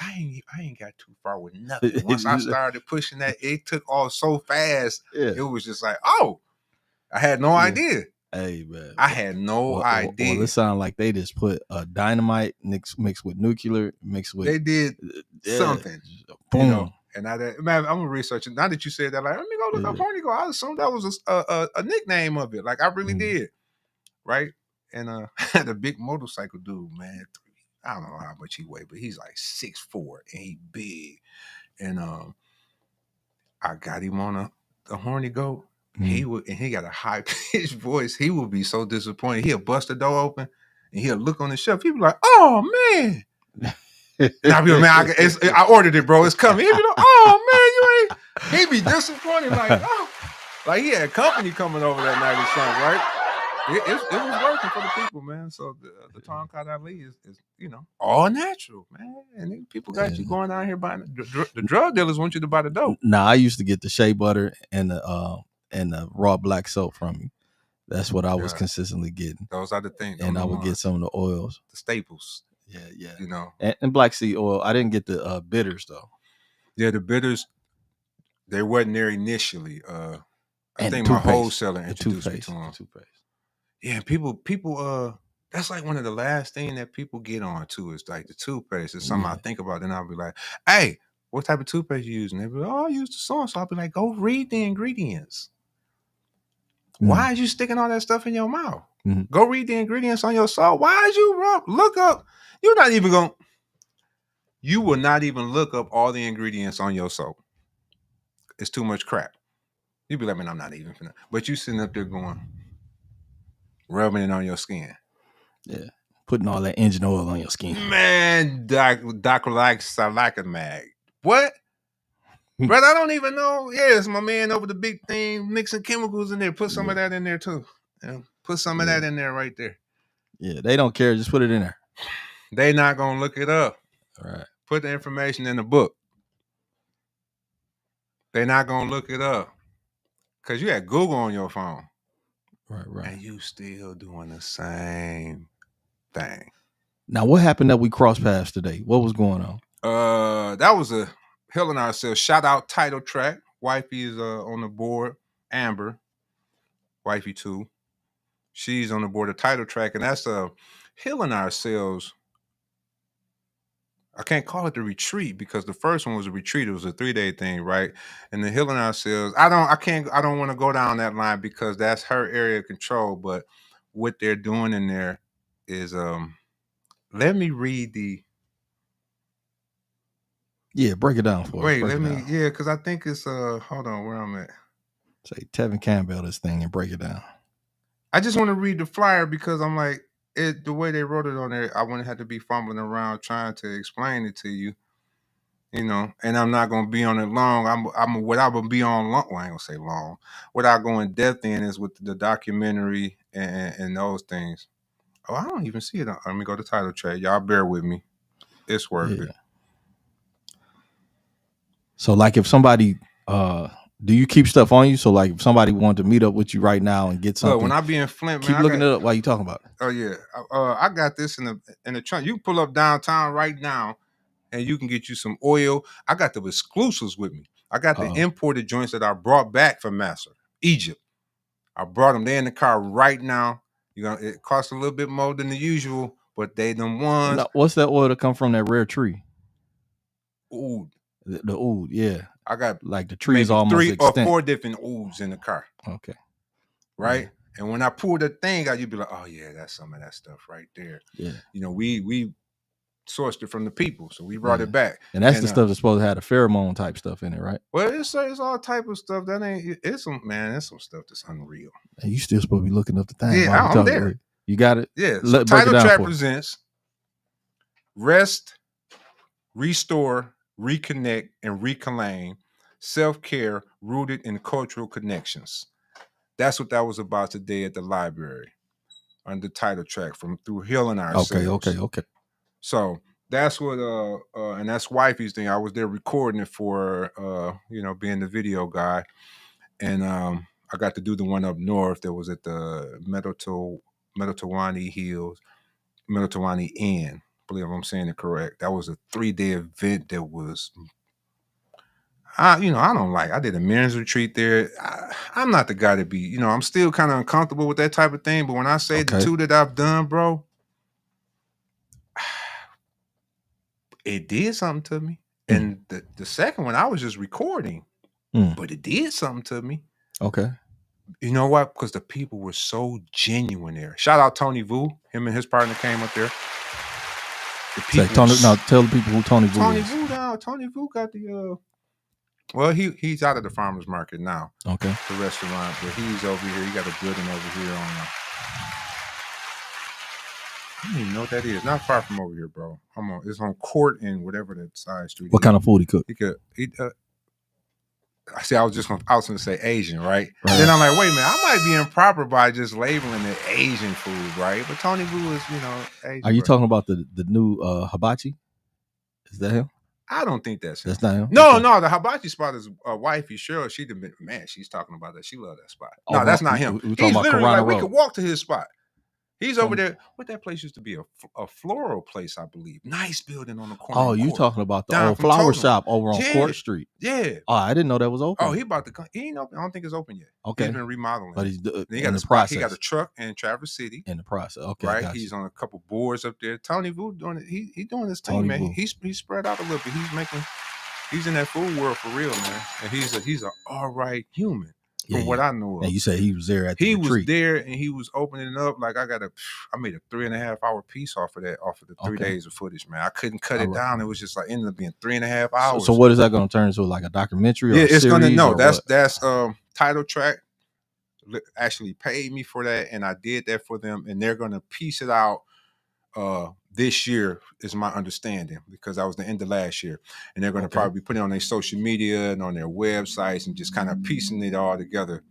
too far with nothing. Once I started pushing that, it took off so fast. Yeah. It was just like, oh, I had no idea. Hey man, I had no idea. Well, it sounded like they just put dynamite mixed with nuclear mixed with. They did something. Boom. And man, I'm gonna research it. Now that you said that, like, let me go look up horny goat. I assumed that was a nickname of it. Like I really did, right? And I had a big motorcycle dude, man. I don't know how much he weighed, but he's like 6'4" and he big. And I got him on the horny goat. He got a high pitched voice. He would be so disappointed. He'll bust the door open and he'll look on the shelf. He'd be like, "Oh man." And I'd be like, man, I ordered it, bro. It's coming. He'd be like, "Oh man, you ain't." He'd be disappointed, like, "Oh," like he had company coming over that night or something, right? It was working for the people, man. So the Tonka Ali is all natural, man. And people got you going out here buying the drug dealers want you to buy the dope. Nah, I used to get the shea butter and the raw black soap from you. That's what I was consistently getting. Those are the things. And I would get some of the oils, the staples. Yeah. And black seed oil. I didn't get the bitters though. Yeah, the bitters. They wasn't there initially. I think my wholesaler introduced me to them. Toothpaste. Yeah, people That's like one of the last things that people get on to is like the toothpaste. It's something I Yeah. think about. Then I'll be like, hey, what type of toothpaste you using? They be like, oh, I use the so. So I'll be like, go read the ingredients. Why is you sticking all that stuff in your mouth? Mhm. Go read the ingredients on your soap. Why is you look up? You will not even look up all the ingredients on your soap. It's too much crap. You'd be like, man, I'm not even finna. But you sitting up there going, rubbing it on your skin. Yeah. Putting all that engine oil on your skin. Man, Diclofenac. What? Brother, I don't even know. Yeah, it's my man over the big thing mixing chemicals in there. Put some of that in there too. Yeah, put some of that in there right there. Yeah, they don't care. Just put it in there. They not gonna look it up. All right. Put the information in the book. They're not gonna look it up. Cause you had Google on your phone. Right. And you still doing the same thing. Now, what happened that we crossed paths today? What was going on? That was a Healing Ourselves. Shout out title track. Wifey is on the board. Amber, wifey too. She's on the board of title track, and that's Healing Ourselves. I can't call it the retreat because the first one was a retreat. It was a 3-day thing, right? And the Healing Ourselves, I don't want to go down that line because that's her area of control. But what they're doing in there is let me read the. Yeah, break it down for us. Wait, let me. Yeah, because I think it's hold on, where I'm at. Say Tevin Campbell this thing and break it down. I just want to read the flyer because I'm like, the way they wrote it on there, I wouldn't have to be fumbling around trying to explain it to you, you know. And I'm not gonna be on it long. I'm what I would be on long. Well, I ain't gonna say long. What I go in depth in is with the documentary and those things. Oh, I don't even see it. Let me go to title track. Y'all bear with me. It's worth it. So, like, if somebody, do you keep stuff on you? So, like, if somebody wanted to meet up with you right now and get something, when I be in Flint, man, keep looking it up while you talking about it. Oh yeah, I got this in the trunk. You can pull up downtown right now, and you can get you some oil. I got the exclusives with me. I got the imported joints that I brought back from Massa, Egypt. I brought them. They're in the car right now. It costs a little bit more than the usual, but they them ones. Now, what's that oil that come from that rare tree? Oud. The oud, yeah. I got like the trees almost 3 extinct. or 4 different ouds in the car. Okay. Right? Yeah. And when I pull the thing out, you'd be like, oh yeah, that's some of that stuff right there. Yeah. You know, we sourced it from the people, so we brought it back. And that's the stuff that's supposed to have the pheromone type stuff in it, right? Well, it's all type of stuff. That ain't it's some stuff that's unreal. And you still supposed to be looking up the thing. Yeah, I'm there. You got it? Yeah. So title track presents Rest, Restore, Reconnect, and Reclaim Self-Care Rooted in Cultural Connections. That's what that was about today at the library on the title track through Healing Ourselves. Okay. So that's what and that's wifey's thing. I was there recording it for being the video guy. And I got to do the one up north that was at the Metatawani Hills, Metatawani Inn. I believe I'm saying it correct. That was a 3-day event that was I did a men's retreat there. I'm not the guy to be, I'm still kind of uncomfortable with that type of thing. But when I say the 2 that I've done, bro, it did something to me. And the second one, I was just recording, but it did something to me. Okay. You know what? Because the people were so genuine there. Shout out Tony Vu. Him and his partner came up there. Tell the people who Tony Vu is. Tony Vu got the well, he's out of the farmer's market now. Okay. The restaurant, but he's over here. He got a building over here on I don't even know what that is. Not far from over here, bro. It's on Court and whatever that side street. What kind of food he cook? I was going to say Asian, right? Then I'm like, wait a minute, I might be improper by just labeling it Asian food, right? But Tony Vu is, Asian. Are you talking about the new hibachi? Is that him? I don't think that's him. That's not him? No, the hibachi spot is wifey Cheryl. She's talking about that. She loved that spot. No, that's not him. He's literally like, we could walk to his spot. He's over there. What that place used to be, a floral place, I believe. Nice building on the corner. Oh, you talking about the old flower shop over on Court Street? Yeah. Oh, I didn't know that was open. Oh, he about to come. He ain't open. I don't think it's open yet. Okay. He's been remodeling. But he's he got in the process. He got a truck in Traverse City. In the process. Okay. Right. He's on a couple boards up there. Tony Vu doing it. He doing his thing, man. He's spread out a little bit. He's in that food world for real, man. And he's a all right human. From what I know of. And you said he was there at the retreat. He was there and he was opening up. Like I made a 3.5 hour piece off of the 3 days of footage, man. I couldn't cut it down. It was just like ended up being 3.5 hours. So what is that going to turn into? Like a documentary? Or it's going to no. That's Title Track actually paid me for that, and I did that for them, and they're going to piece it out this year, is my understanding, because that was the end of last year, and they're going to probably put it on their social media and on their websites and just kind of piecing it all together,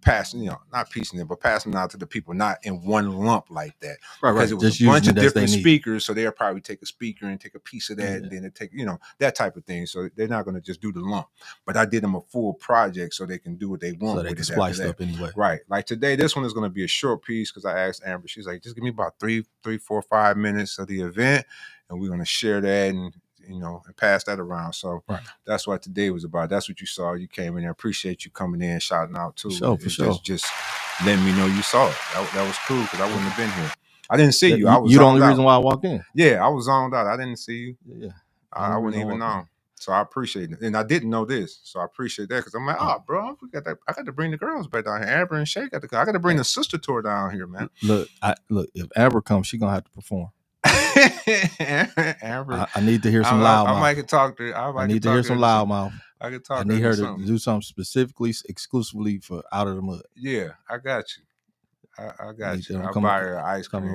passing it out to the people, not in one lump like that. Right, because it was just a bunch of different speakers, so they'll probably take a speaker and take a piece of that, and then they take that type of thing. So they're not going to just do the lump. But I did them a full project so they can do what they want. So they can splice up anyway. Right. Like today, this one is going to be a short piece because I asked Amber. She's like, just give me about 3, 4, 5 minutes of the event, and we're going to share that and pass that around. So that's what today was about. That's what you saw. You came in there. Appreciate you coming in, shouting out too. For sure. Just letting me know you saw it. That was cool because I wouldn't have been here. I didn't see you. I was the only reason why I walked in. Yeah, I was zoned out. I didn't see you. Yeah. I wouldn't even know. So I appreciate it. And I didn't know this. So I appreciate that because I'm like, bro, I got to bring the girls back down here. Amber and Shay got to go. I got to bring the sister tour down here, man. Look, if Amber comes, she's going to have to perform. Amber, I need to hear some loudmouth. I might talk to her. I need to hear some loudmouth. I can talk. I need her to do something specifically, exclusively for Out of the Mud. Yeah, I got you. I got you. I'll buy her ice cream. Come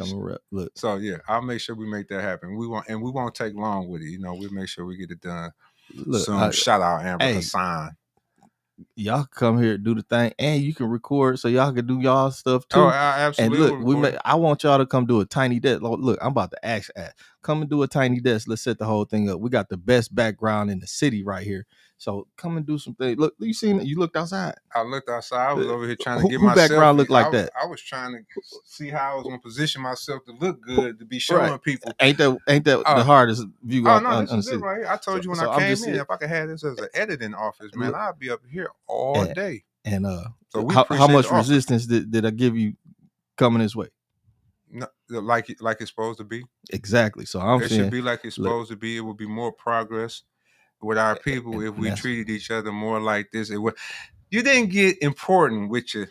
and rep. Look. So yeah, I'll make sure we make that happen. We won't take long with it. We'll make sure we get it done. Look, soon. Shout out Amber Hassan. Y'all come here, do the thing, and you can record so y'all can do y'all stuff too. Oh, absolutely. And look, I want y'all to come do a tiny desk. Look, I'm about to ask. Come and do a tiny desk. Let's set the whole thing up. We got the best background in the city right here. So come and do some things. Look, you seen it? You looked outside. I looked outside. I was over here trying to get my background look like that. I was trying to see how I was going to position myself to look good, to be showing people. Ain't that the hardest view? This is it right here. I told you when I came in, if I could have this as an editing office, man, I'd be up here all day. And so how much resistance did I give you coming this way? No, like it's supposed to be. Exactly. So it should be like it's supposed to be. It would be more progress with our people if we treated each other more like this. You didn't get important with your,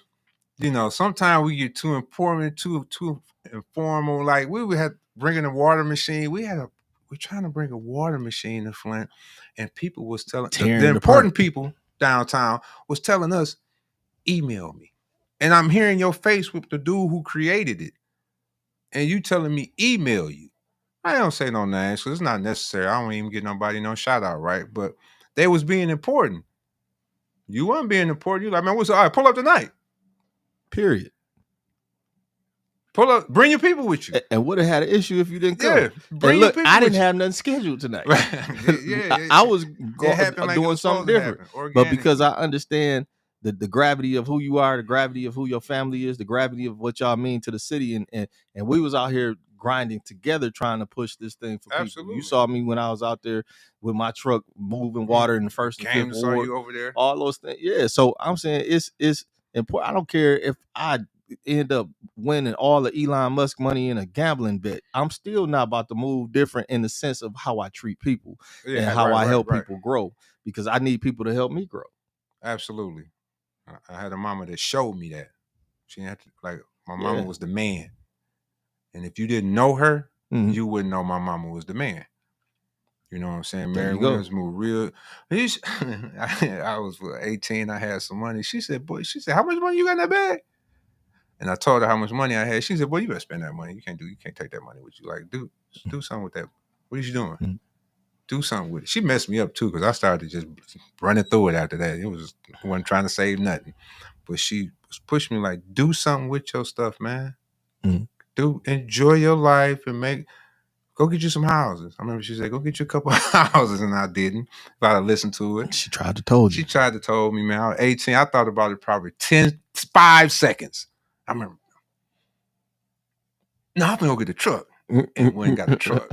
sometimes we get too important, too informal. Like we had bringing a water machine. We're trying to bring a water machine to Flint, and people was telling the important people downtown was telling us, email me. And I'm hearing your face with the dude who created it. And you telling me email you. I don't say no names because it's not necessary. I don't even get nobody no shout out, right? But they was being important. You weren't being important. You like, man, all right, pull up tonight. Period. Pull up, bring your people with you. And would have had an issue if you didn't come. Yeah, bring your people I didn't have nothing scheduled tonight. I was doing something different. But because I understand the gravity of who you are, the gravity of who your family is, the gravity of what y'all mean to the city, and we was out here grinding together trying to push this thing for people. Absolutely. You saw me when I was out there with my truck moving water in the first and fifth ward. You over there. All those things. Yeah. So I'm saying it's important. I don't care if I end up winning all the Elon Musk money in a gambling bet. I'm still not about to move different in the sense of how I treat people and how I help people grow, because I need people to help me grow. Absolutely. I had a mama that showed me that. She had to, my mama was the man. And if you didn't know her, you wouldn't know my mama was the man. You know what I'm saying? Mary Williams moved real. I was 18. I had some money. She said, how much money you got in that bag? And I told her how much money I had. She said, boy, you better spend that money. You can't take that money with you. Like, dude, do something with that. What is you doing? Mm-hmm. Do something with it. She messed me up too, because I started just running through it after that. I wasn't trying to save nothing. But she was pushing me like, do something with your stuff, man. Mm-hmm. Enjoy your life and go get you some houses. I remember she said, go get you a couple of houses, and I didn't. If I'd have listened to it. She tried to told you. She tried to told me, man. I was 18. I thought about it probably 5 seconds. I remember No, I'm gonna go get the truck. And went and got the truck.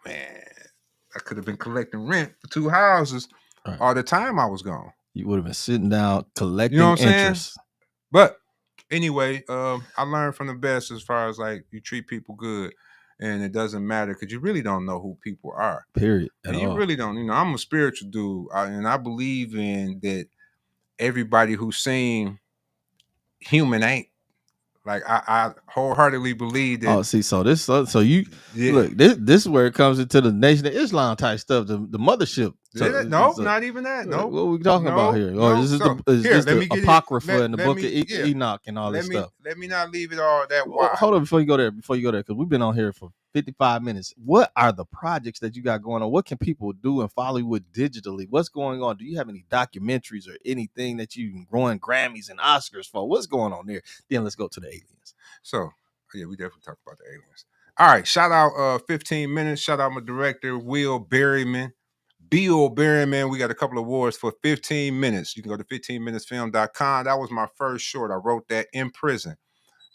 Man, I could have been collecting rent for 2 houses all the time I was gone. You would have been sitting down collecting You know what I'm interest. saying? But anyway, I learned from the best as far as like you treat people good, and it doesn't matter because you really don't know who people are. Period. And you really don't. You know, I'm a spiritual dude, and I believe in that. Everybody who's seen human ain't. Like I wholeheartedly believe that. Oh, see, so you look. This is where it comes into the Nation of Islam type stuff. The mothership. No, not even that. No. What are we talking about here? Or is this the Apocrypha in the book of Enoch and all this stuff? Let me not leave it all that wide. Hold on before you go there, because we've been on here for 55 minutes. What are the projects that you got going on? What can people do and follow you with digitally? What's going on? Do you have any documentaries or anything that you can growing Grammys and Oscars for? What's going on there? Then let's go to the aliens. So, yeah, we definitely talk about the aliens. All right, shout out 15 minutes. Shout out my director, Bill Berryman. We got a couple of awards for 15 minutes. You can go to 15minutesfilm.com. That was my first short. I wrote that in prison.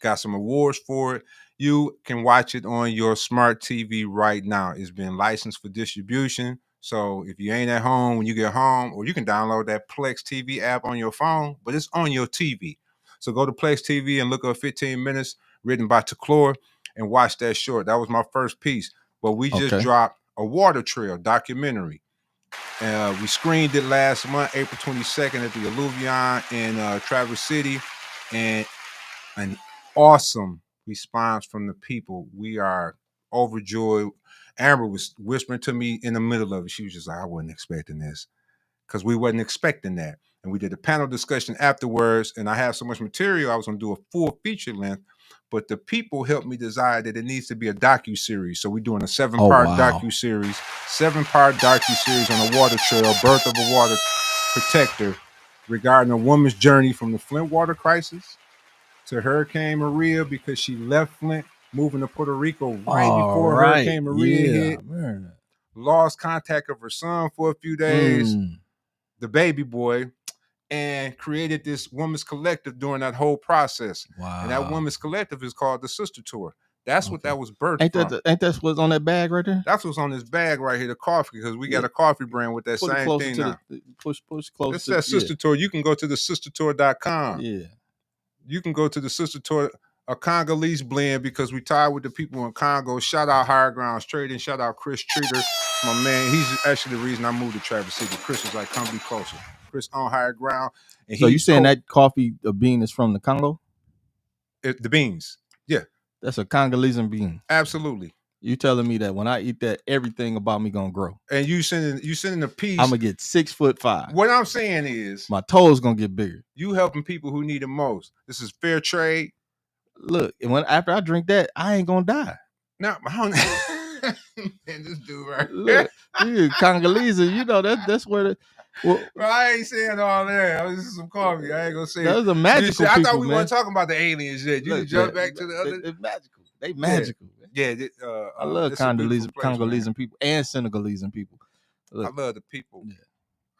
Got some awards for it. You can watch it on your smart TV right now. It's been licensed for distribution. So if you ain't at home, when you get home, or you can download that Plex TV app on your phone, but it's on your TV. So go to Plex TV and look up 15 minutes, written by Tuklor, and watch that short. That was my first piece. But we just dropped a water trail documentary. We screened it last month, April 22nd, at the Alluvion in Traverse City. And an awesome response from the people. We are overjoyed. Amber was whispering to me in the middle of it. She was just like, I wasn't expecting this, because we wasn't expecting that. And we did a panel discussion afterwards, and I have so much material, I was going to do a full feature length, but the people helped me decide that it needs to be a docu-series. So we're doing a 7-part docu-series, 7-part docu-series on the water trail, birth of a water protector, regarding a woman's journey from the Flint water crisis to Hurricane Maria, because she left Flint, moving to Puerto Rico before Hurricane Maria hit. Man. Lost contact of her son for a few days, the baby boy, and created this women's collective during that whole process. Wow. And that women's collective is called the Sister Tour. That's what that was birthed from. Ain't that what's on that bag right there? That's what's on this bag right here, the coffee, because we got a coffee brand with that same thing now. Push close. It's that Sister Tour. You can go to the sistertour.com. Yeah. You can go to the Sister Tour, a Congolese blend, because we tied with the people in Congo. Shout out Higher Grounds Trading. Shout out Chris Treater, my man. He's actually the reason I moved to Traverse City. Chris was like, come be closer. Chris on Higher Ground. And so you saying that coffee bean is from the Congo? The beans. Yeah. That's a Congolese bean. Absolutely. You telling me that when I eat that, everything about me gonna grow? And you sending a piece. I'm gonna get 6'5". What I'm saying is, my toes gonna get bigger. You helping people who need it most. This is fair trade. Look, and after I drink that, I ain't gonna die. No, I don't. Man, this dude right. Look, Congolese, you know that's where the. Well, I ain't saying all that. This is some coffee. I ain't gonna say that was a magical. I thought we weren't talking about the aliens yet. You can jump back to the other. They're magical. They magical. Yeah, I love Congolese people and Senegalese people. Look, I love the people. Yeah.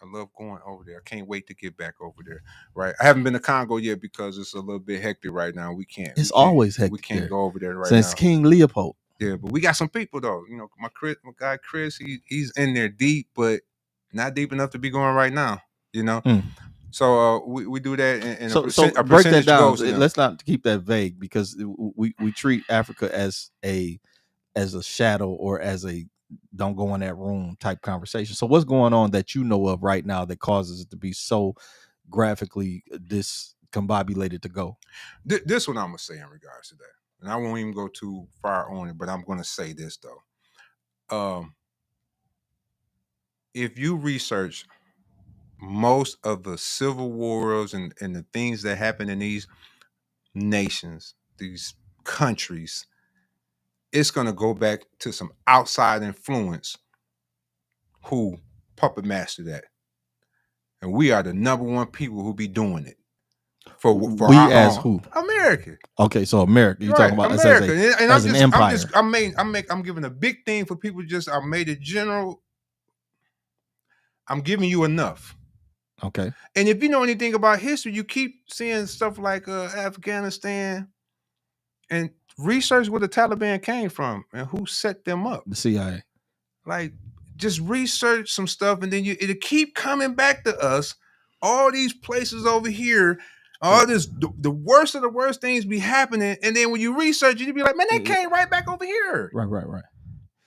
I love going over there. I can't wait to get back over there. Right. I haven't been to Congo yet because it's a little bit hectic right now. It's always hectic. We can't go over there right now. Since King Leopold. Yeah, but we got some people though. You know, my guy Chris, he's in there deep, but not deep enough to be going right now. You know. So we do that, and so break that down. Let's not keep that vague, because we treat Africa as a shadow or as a don't go in that room type conversation. So what's going on that you know of right now that causes it to be so graphically discombobulated to go? This what I'm gonna say in regards to that, and I won't even go too far on it, but I'm gonna say this though. If you research most of the civil wars and the things that happen in these nations, these countries, it's going to go back to some outside influence who puppet master that. And we are the #1 people who be doing it. For we as who? America. Okay, so America. You're talking about America. As an empire. I'm giving a big thing for people. I made it general. I'm giving you enough. Okay. And if you know anything about history, you keep seeing stuff like Afghanistan and research where the Taliban came from and who set them up. The CIA. Like, just research some stuff, and then it'll keep coming back to us. All these places over here, all this, the worst of the worst things be happening, and then when you research it, you be like, man, that came right back over here. Right.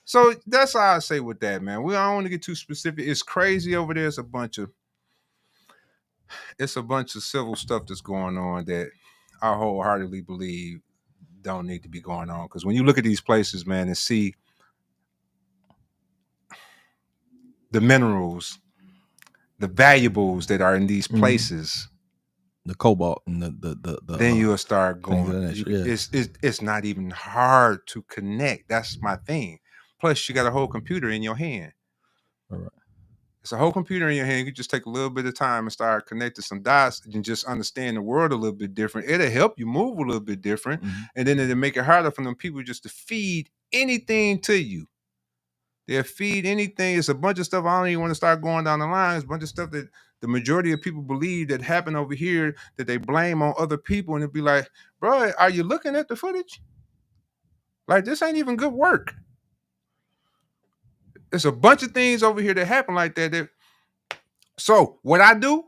So that's all I say with that, man. We don't want to get too specific. It's crazy over there. It's a bunch of civil stuff that's going on that I wholeheartedly believe don't need to be going on. Because when you look at these places, man, and see the minerals, the valuables that are in these places, the cobalt and the then you'll start things of going. that nature, yeah. It's not even hard to connect. That's my thing. Plus, you got a whole computer in your hand. All right. It's a whole computer in your hand. You just take a little bit of time and start connecting some dots and just understand the world a little bit different. It'll help you move a little bit different. And then it'll make it harder for them people just to feed anything to you. They'll feed anything. It's a bunch of stuff. I don't even want to start going down the line. It's a bunch of stuff that the majority of people believe that happened over here that they blame on other people. And it'll be like, bro, are you looking at the footage? Like, this ain't even good work. There's a bunch of things over here that happen like that. So what I do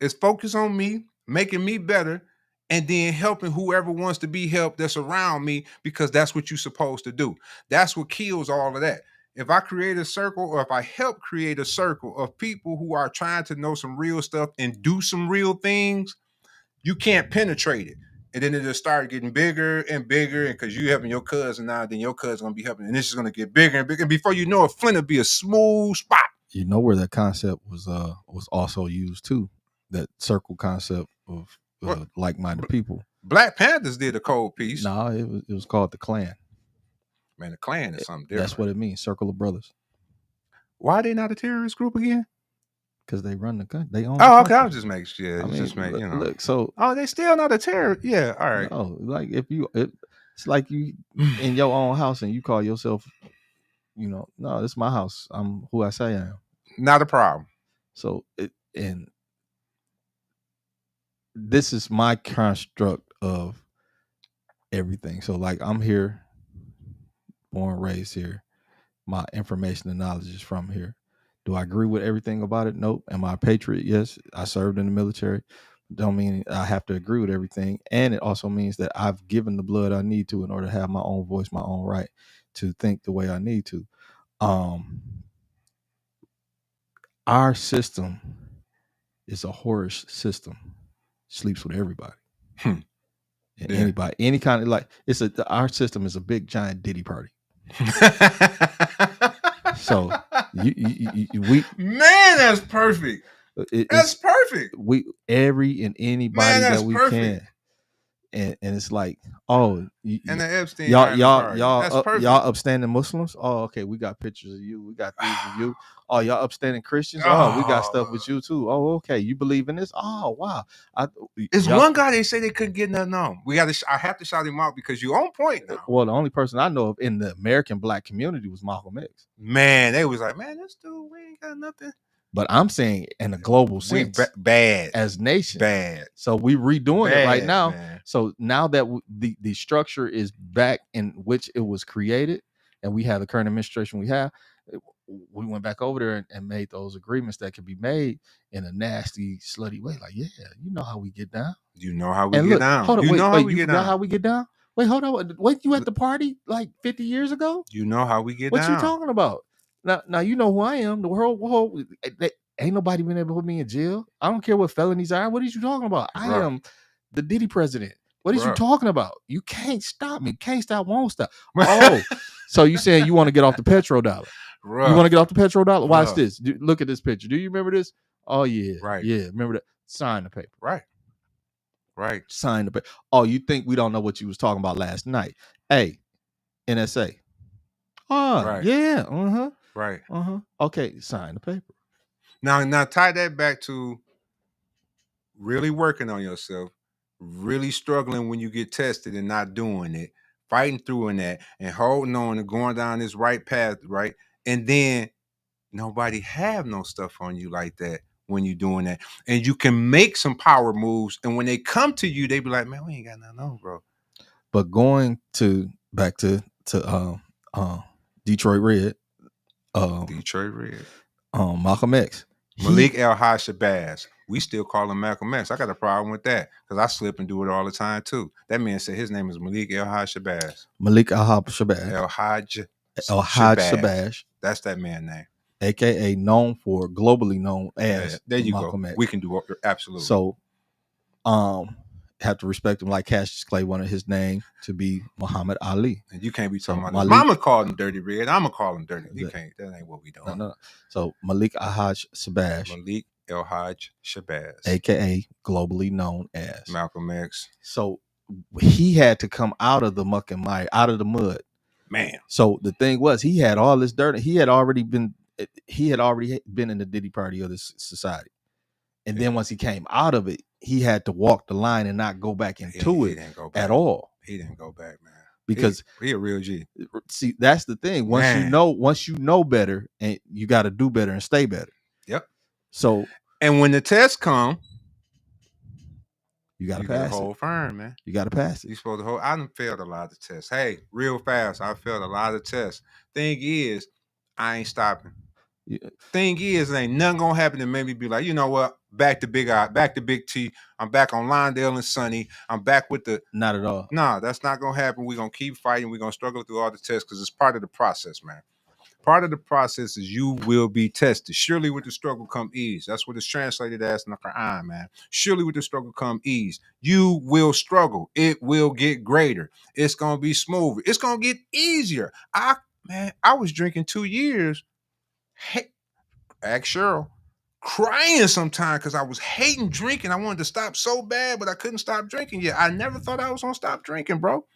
is focus on me, making me better, and then helping whoever wants to be helped that's around me, because that's what you're supposed to do. That's what kills all of that. If I create a circle, or if I help create a circle of people who are trying to know some real stuff and do some real things, you can't penetrate it. And then it'll start getting bigger and bigger. And because you helping your cousin now, then your cousin's gonna be helping, and this is gonna get bigger and bigger. And before you know it, Flint will be a smooth spot. You know where that concept was also used too. That circle concept of like-minded people. Black Panthers did a cold piece. No, it was called the Klan. Man, the Klan is something different. That's what it means. Circle of brothers. Why are they not a terrorist group again? Because they run the country. They own. Oh, okay. I was just making sure. Look, so they still not a terrorist. Yeah, all right. No, like it's like you in your own house and you call yourself, no, it's my house. I'm who I say I am. Not a problem. So and this is my construct of everything. So like I'm here, born, raised here. My information and knowledge is from here. Do I agree with everything about it? Nope. Am I a patriot? Yes. I served in the military. Don't mean I have to agree with everything. And it also means that I've given the blood I need to in order to have my own voice, my own right to think the way I need to. Our system is a horse system. Sleeps with everybody. And anybody, any kind of like our system is a big giant Diddy party. So we man, that's perfect. That's perfect. We every and anybody that we perfect. Can, and it's like, oh, and the Epstein y'all upstanding Muslims. Oh, okay, we got pictures of you. We got these of you. Oh, y'all upstanding Christians. Oh, we got stuff with you too. Oh, okay, you believe in this? Oh, wow. It's one guy they say they couldn't get nothing on. I have to shout him out because you on point now. Well, the only person I know of in the American Black community was Malcolm X. Man, they was like, man, this dude, we ain't got nothing. But I'm saying in a global sense, bad as nation, bad. So we redoing it right now. Man. So now that the structure is back in which it was created, and we have the current administration we have, we went back over there and made those agreements that could be made in a nasty, slutty way. Like, yeah, you know how we get down. You know how we get down. Hold on, you know how we get down. Wait, hold on. Wait, you at the party like 50 years ago? You know how we get down. What you talking about? Now you know who I am. The whole ain't nobody been able to put me in jail. I don't care what felonies are. What are you talking about? I am the Diddy president. What is you talking about? You can't stop me. Can't stop, won't stop. Oh, so you saying you want to get off the petrodollar? You want to get off the petrodollar? Watch this. Look at this picture. Do you remember this? Oh yeah, right. Yeah, remember that? Sign the paper. Right. Sign the paper. Oh, you think we don't know what you was talking about last night? Hey, NSA. Oh, right. Yeah. Right. Okay, sign the paper. Now tie that back to really working on yourself, really struggling when you get tested and not doing it, fighting through in that and holding on and going down this right path, right? And then nobody have no stuff on you like that when you're doing that. And you can make some power moves. And when they come to you, they be like, man, we ain't got nothing on, bro. But going back to Detroit Red, Detroit Red. Malcolm X. Malik El-Haj Shabazz. We still call him Malcolm X. I got a problem with that because I slip and do it all the time too. That man said his name is Malik El-Haj Shabazz. Malik El-Haj Shabazz. El-Haj Shabazz. That's that man's name. AKA globally known as there you Malcolm go. X. We can do it, absolutely. So have to respect him like Cassius Clay wanted his name to be Muhammad Ali. And you can't be talking about this. Mama called him Dirty Red. I'm going to call him Dirty. You can't. That ain't what we doing. No. So Malik El-Haj Shabazz. Malik El-Haj Shabazz. AKA globally known as Malcolm X. So he had to come out of the muck and mire, out of the mud. Man. So the thing was, he had all this dirt. He had already been in the Diddy party of this society. And then once he came out of it, he had to walk the line and not go back into it at all. He didn't go back, man. Because he a real G. See, that's the thing. Once you know better, and you got to do better and stay better. Yep. So, and when the tests come, you got to pass it. Hold firm, man. You got to pass it. You supposed to hold. I done failed a lot of tests. Hey, real fast, I failed a lot of tests. Thing is, I ain't stopping. Yeah. Thing is, ain't nothing gonna happen to make me be like, you know what? Back to Big I, back to Big T. I'm back on Lindale and Sonny. I'm back with the. Not at all. Nah, that's not gonna happen. We're gonna keep fighting. We're gonna struggle through all the tests because it's part of the process, man. Part of the process is you will be tested. Surely with the struggle come ease. That's what it's translated as in the Quran, man. Surely with the struggle come ease. You will struggle. It will get greater. It's gonna be smoother. It's gonna get easier. I was drinking 2 years. Hey, ask Cheryl, crying sometimes because I was hating drinking. I wanted to stop so bad, but I couldn't stop drinking yet. I never thought I was gonna stop drinking, bro.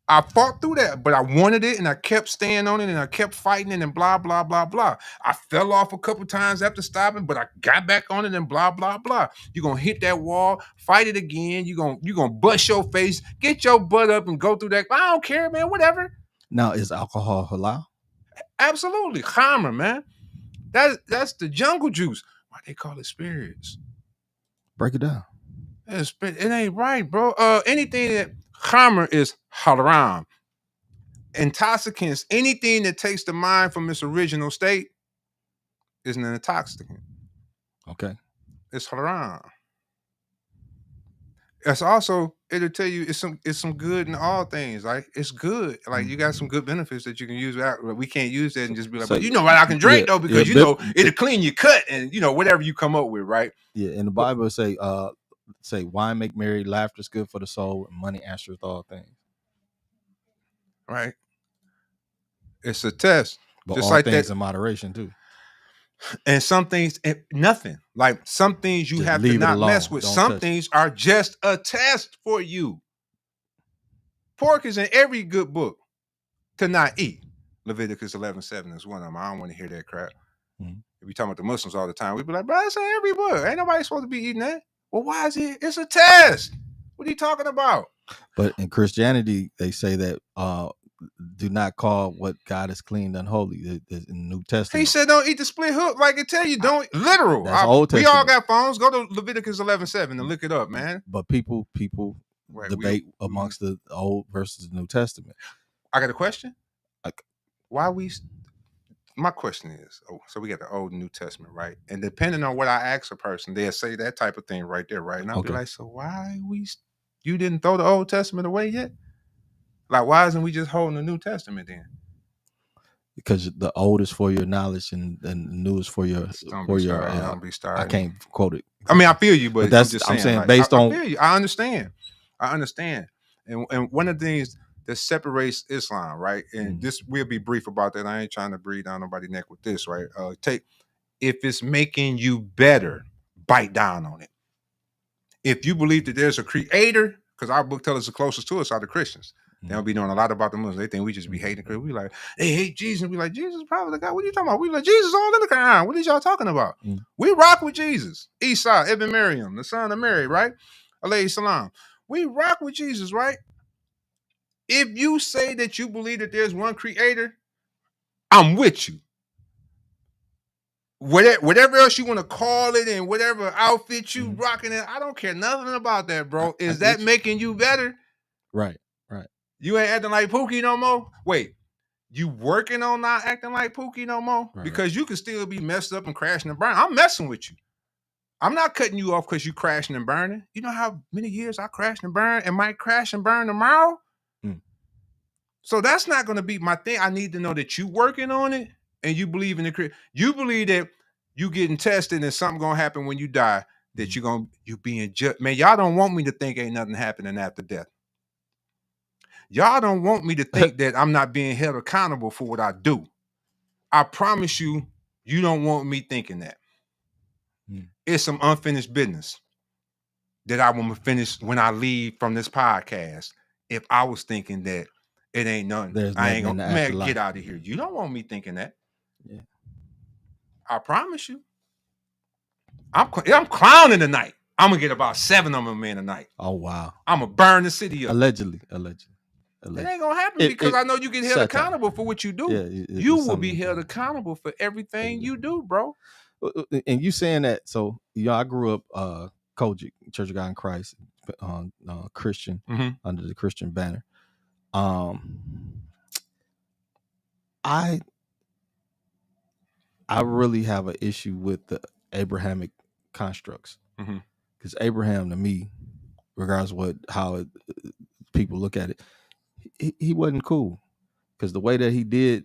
I fought through that, but I wanted it and I kept staying on it and I kept fighting it and blah, blah, blah, blah. I fell off a couple times after stopping, but I got back on it and blah, blah, blah. You're going to hit that wall, fight it again. You're gonna bust your face, get your butt up and go through that. I don't care, man, whatever. Now, is alcohol halal? Absolutely. Khamr, man. That's the jungle juice. Why they call it spirits? Break it down. It ain't right, bro. Anything that Khamr is haram. Intoxicants, anything that takes the mind from its original state is an intoxicant. Okay. It's haram. It's also, it'll tell you it's some good in all things. Like it's good. Like you got some good benefits that you can use. We can't use that and just be like, so, but you know what, I can drink though, because you know it'll clean your cut and you know whatever you come up with, right? Yeah, and the Bible say wine make merry, laughter is good for the soul, and money answereth all things. Right. It's a test. But just all like things in moderation too. And some things, nothing. Like some things you just have to not mess with. Some things are just a test for you. Pork is in every good book to not eat. Leviticus 11:7 is one of them. I don't want to hear that crap. Mm-hmm. If we talking about the Muslims all the time, we'd be like, bro, it's in every book. Ain't nobody supposed to be eating that. Well, why is it? It's a test. What are you talking about? But in Christianity, they say that do not call what God has cleaned unholy. In the New Testament, he said, "Don't eat the split hook." Like it tell you, don't literal. Old we all got phones. Go to Leviticus 11:7 and look it up, man. But people debate amongst the Old versus the New Testament. I got a question. Why we? My question is, so we got the Old and New Testament, right? And depending on what I ask a person, they'll say that type of thing right there, right? And I'll be like, so why you didn't throw the Old Testament away yet? Like, why isn't we just holding the New Testament then? Because the old is for your knowledge and the new is for your don't be starting. I can't quote it. I mean, I feel you, but that's I'm saying like, based on. I feel you. I understand. And one of the things that separates Islam, right? And this we'll be brief about that. I ain't trying to breathe down nobody's neck with this, right? If it's making you better, bite down on it. If you believe that there's a creator, because our book tells us the closest to us are the Christians. They don't be knowing a lot about the Muslims. They think we just be hating Christians. We like, they hate Jesus. And we like, Jesus is probably the guy. What are you talking about? We like, Jesus all in the Quran. What are y'all talking about? We rock with Jesus. Isa ibn Maryam, the son of Mary, right? Alayhi salam. We rock with Jesus, right? If you say that you believe that there's one creator, I'm with you. Whatever else you want to call it and whatever outfit you rocking it, I don't care nothing about that, bro. Is that making you better? Right. You ain't acting like Pookie no more. Wait, you working on not acting like Pookie no more? Right. Because you can still be messed up and crashing and burning. I'm messing with you. I'm not cutting you off because you crashing and burning. You know how many years I crashed and burned and might crash and burn tomorrow? So that's not going to be my thing. I need to know that you working on it and you believe in the you believe that you getting tested and something going to happen when you die, that you being judged. Man, y'all don't want me to think ain't nothing happening after death. Y'all don't want me to think that I'm not being held accountable for what I do. I promise you, you don't want me thinking that. It's some unfinished business that I want to finish when I leave from this podcast. If I was thinking that it ain't nothing, I ain't gonna, man, get out of here. You don't want me thinking that. Yeah. I promise you. I'm clowning tonight. I'm gonna get about 7 of them in tonight. Oh wow. I'm gonna burn the city up. Allegedly. It ain't gonna happen because I know you get held accountable for what you do. Yeah, you will be held accountable for everything you do, bro. And you saying that, so I grew up Kojic, Church of God in Christ, Christian, under the Christian banner. I really have an issue with the Abrahamic constructs, because Abraham, to me, regardless of how people look at it, he wasn't cool, because the way that he did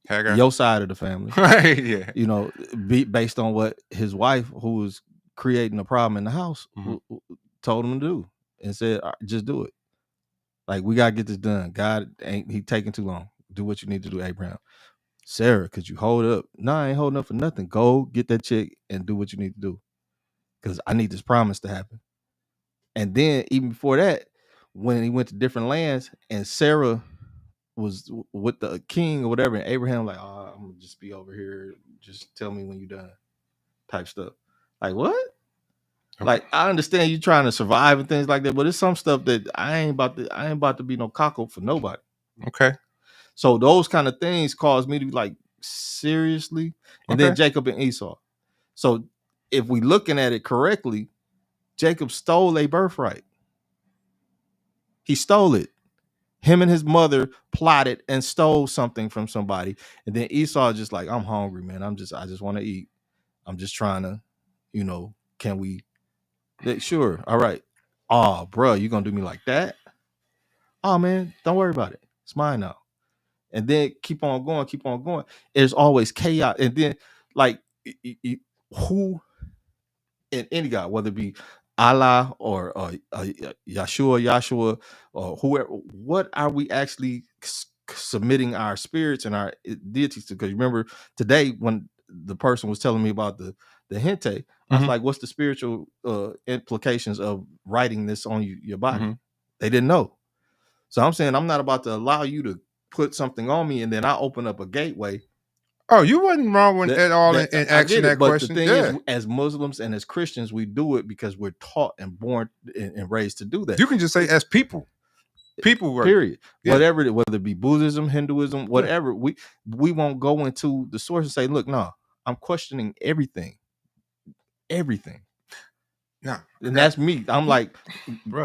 Hagar. Your side of the family, right? Yeah, based on what his wife, who was creating a problem in the house, told him to do, and said, just do it. Like, we gotta get this done. God he taking too long. Do what you need to do, Abraham. Sarah, could you hold up? No, I ain't holding up for nothing. Go get that chick and do what you need to do, because I need this promise to happen. And then even before that, when he went to different lands and Sarah was with the king or whatever, and Abraham like, oh, I'm gonna just be over here. Just tell me when you're done, type stuff. Like, what? Okay. Like, I understand you trying to survive and things like that, but it's some stuff that I ain't about to be no cockle for nobody. Okay. So those kind of things caused me to be like, seriously? And then Jacob and Esau. So if we looking at it correctly, Jacob stole a birthright. He stole it. Him and his mother plotted and stole something from somebody. And then Esau just like, I'm hungry, man. I just want to eat. I'm just trying to, can we? Sure. All right. Oh, bro, you going to do me like that? Oh, man, don't worry about it. It's mine now. And then keep on going. There's always chaos. And then, like, who in any God, whether it be Allah or Yahshua, or whoever, what are we actually submitting our spirits and our deities to? Because remember today when the person was telling me about the hente, I was like, what's the spiritual implications of writing this on your body? They didn't know. So I'm saying I'm not about to allow you to put something on me and then I open up a gateway. Oh, you wasn't wrong at all in asking that question. But the thing is, as Muslims and as Christians, we do it because we're taught and born and raised to do that. You can just say as people. Period. Yeah. Whether it be Buddhism, Hinduism, whatever, we won't go into the source and say, look, no, I'm questioning everything. Yeah. And that's me. I'm like,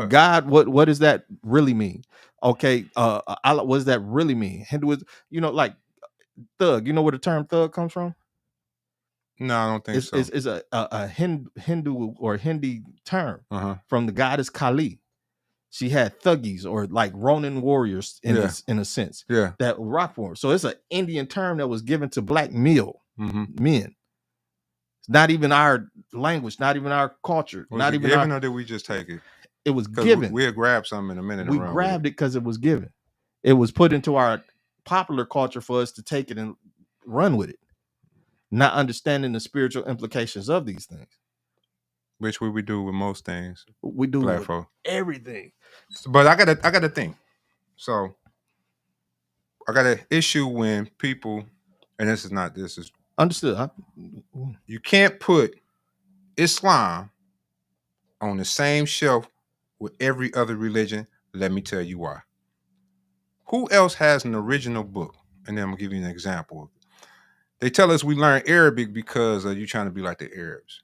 God, what does that really mean? Okay, what does that really mean? Hinduism, like thug. You know where the term thug comes from? No, I don't think so. It's a Hindu or Hindi term from the goddess Kali. She had thuggies or like Ronin warriors in a sense that rock for her. So it's an Indian term that was given to black men. It's not even our language, not even our culture, not even given, or did we just take it? It was given. We'll grab something in a minute. We grabbed it because it was given. It was put into our popular culture for us to take it and run with it, not understanding the spiritual implications of these things. Which we do with most things. We do with everything. But I got a thing. So I got an issue when people, and this is understood. You can't put Islam on the same shelf with every other religion. Let me tell you why. Who else has an original book? And then I'm gonna give you an example. They tell us we learn Arabic because you trying to be like the Arabs.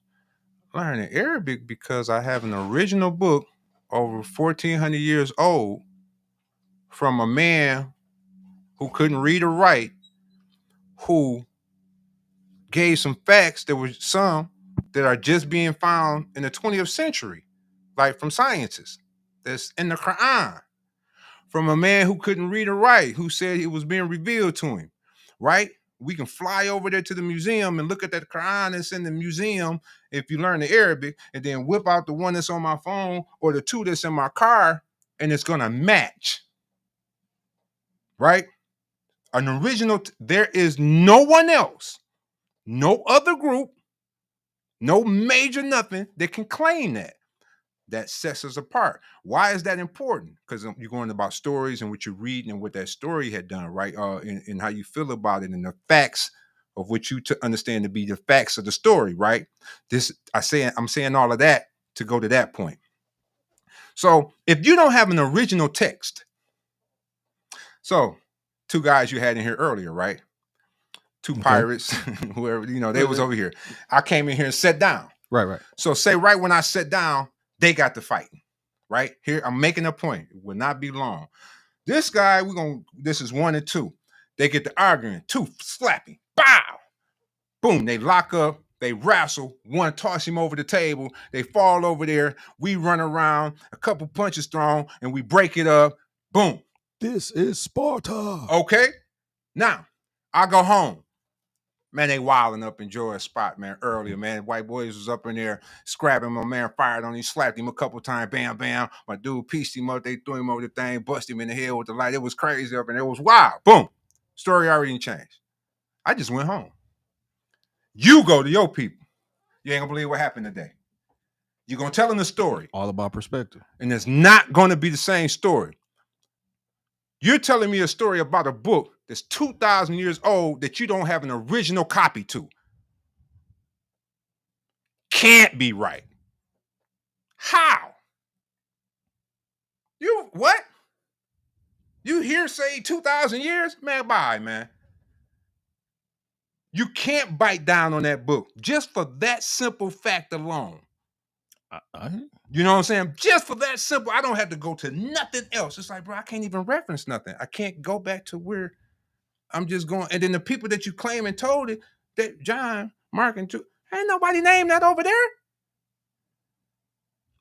Learning Arabic because I have an original book over 1,400 years old from a man who couldn't read or write, who gave some facts. There were some that are just being found in the 20th century, like from scientists, that's in the Quran, from a man who couldn't read or write, who said it was being revealed to him, right? We can fly over there to the museum and look at that Quran that's in the museum if you learn the Arabic, and then whip out the one that's on my phone or the two that's in my car, and it's going to match, right? An original, there is no one else, no other group, no major nothing that can claim that. That sets us apart. Why is that important? Because you're going about stories and what you're reading and what that story had done, right? And how you feel about it and the facts of what you understand to be the facts of the story, right? I'm saying all of that to go to that point. So if you don't have an original text, so two guys you had in here earlier, right? Two pirates, whoever, they was over here. I came in here and sat down. Right. So say right when I sat down, they got to fighting. Right here, I'm making a point. It will not be long. This guy, this is 1 and 2. They get to arguing, 2 slapping, bow, boom. They lock up, they wrestle. 1 toss him over the table. They fall over there. We run around, a couple punches thrown, and we break it up. Boom. This is Sparta. Okay. Now I go home. Man, they wilding up in Joy's spot, man, earlier, man. White boys was up in there scrapping. My man fired on him, slapped him a couple times, bam, bam. My dude pieced him up. They threw him over the thing, busted him in the head with the light. It was crazy up and it was wild. Boom. Story already changed. I just went home. You go to your people. You ain't gonna believe what happened today. You're gonna tell them the story. All about perspective. And it's not gonna be the same story. You're telling me a story about a book that's 2,000 years old that you don't have an original copy to. Can't be right. How? You what? You hearsay 2,000 years? Man, bye, man. You can't bite down on that book just for that simple fact alone. You know what I'm saying? Just for that simple, I don't have to go to nothing else. It's like, bro, I can't even reference nothing. I can't go back to where I'm just going. And then the people that you claim and told it, that John, Mark, and two, ain't nobody named that over there.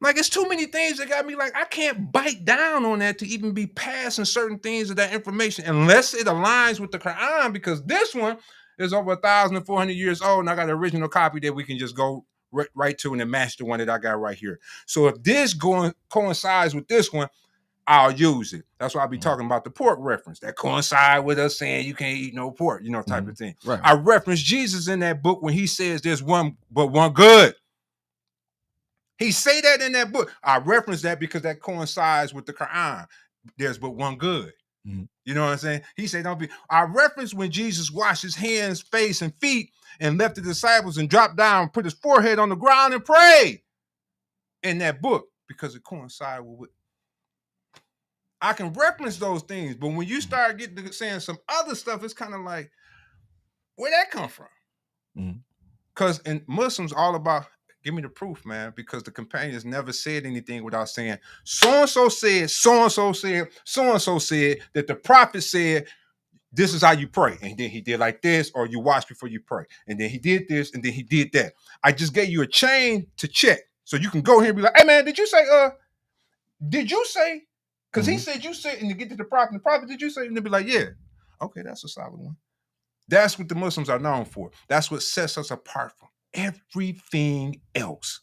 Like, it's too many things that got me like, I can't bite down on that to even be passing certain things of that information unless it aligns with the Quran, because this one is over 1,400 years old and I got an original copy that we can just go right to and then match the one that I got right here. So if this coincides with this one, I'll use it. That's why I'll be talking about the pork reference that coincide with us saying you can't eat no pork, type of thing. Right. I reference Jesus in that book when he says there's one but one good. He say that in that book. I reference that because that coincides with the Quran. There's but one good. Mm-hmm. You know what I'm saying? He said, don't be. I reference when Jesus washed his hands, face, and feet and left the disciples and dropped down, put his forehead on the ground and prayed in that book because it coincided with. I can reference those things, but when you start getting to saying some other stuff, it's kind of like, where'd that come from? Because in Muslims, all about, give me the proof, man, because the companions never said anything without saying, so-and-so said, so-and-so said, so-and-so said, that the prophet said, this is how you pray. And then he did like this, or you wash before you pray. And then he did this, and then he did that. I just gave you a chain to check. So you can go here and be like, hey, man, did you say, because he said you said, and to get to the prophet, did you say? And they'll be like, yeah. Okay, that's a solid one. That's what the Muslims are known for. That's what sets us apart from everything else.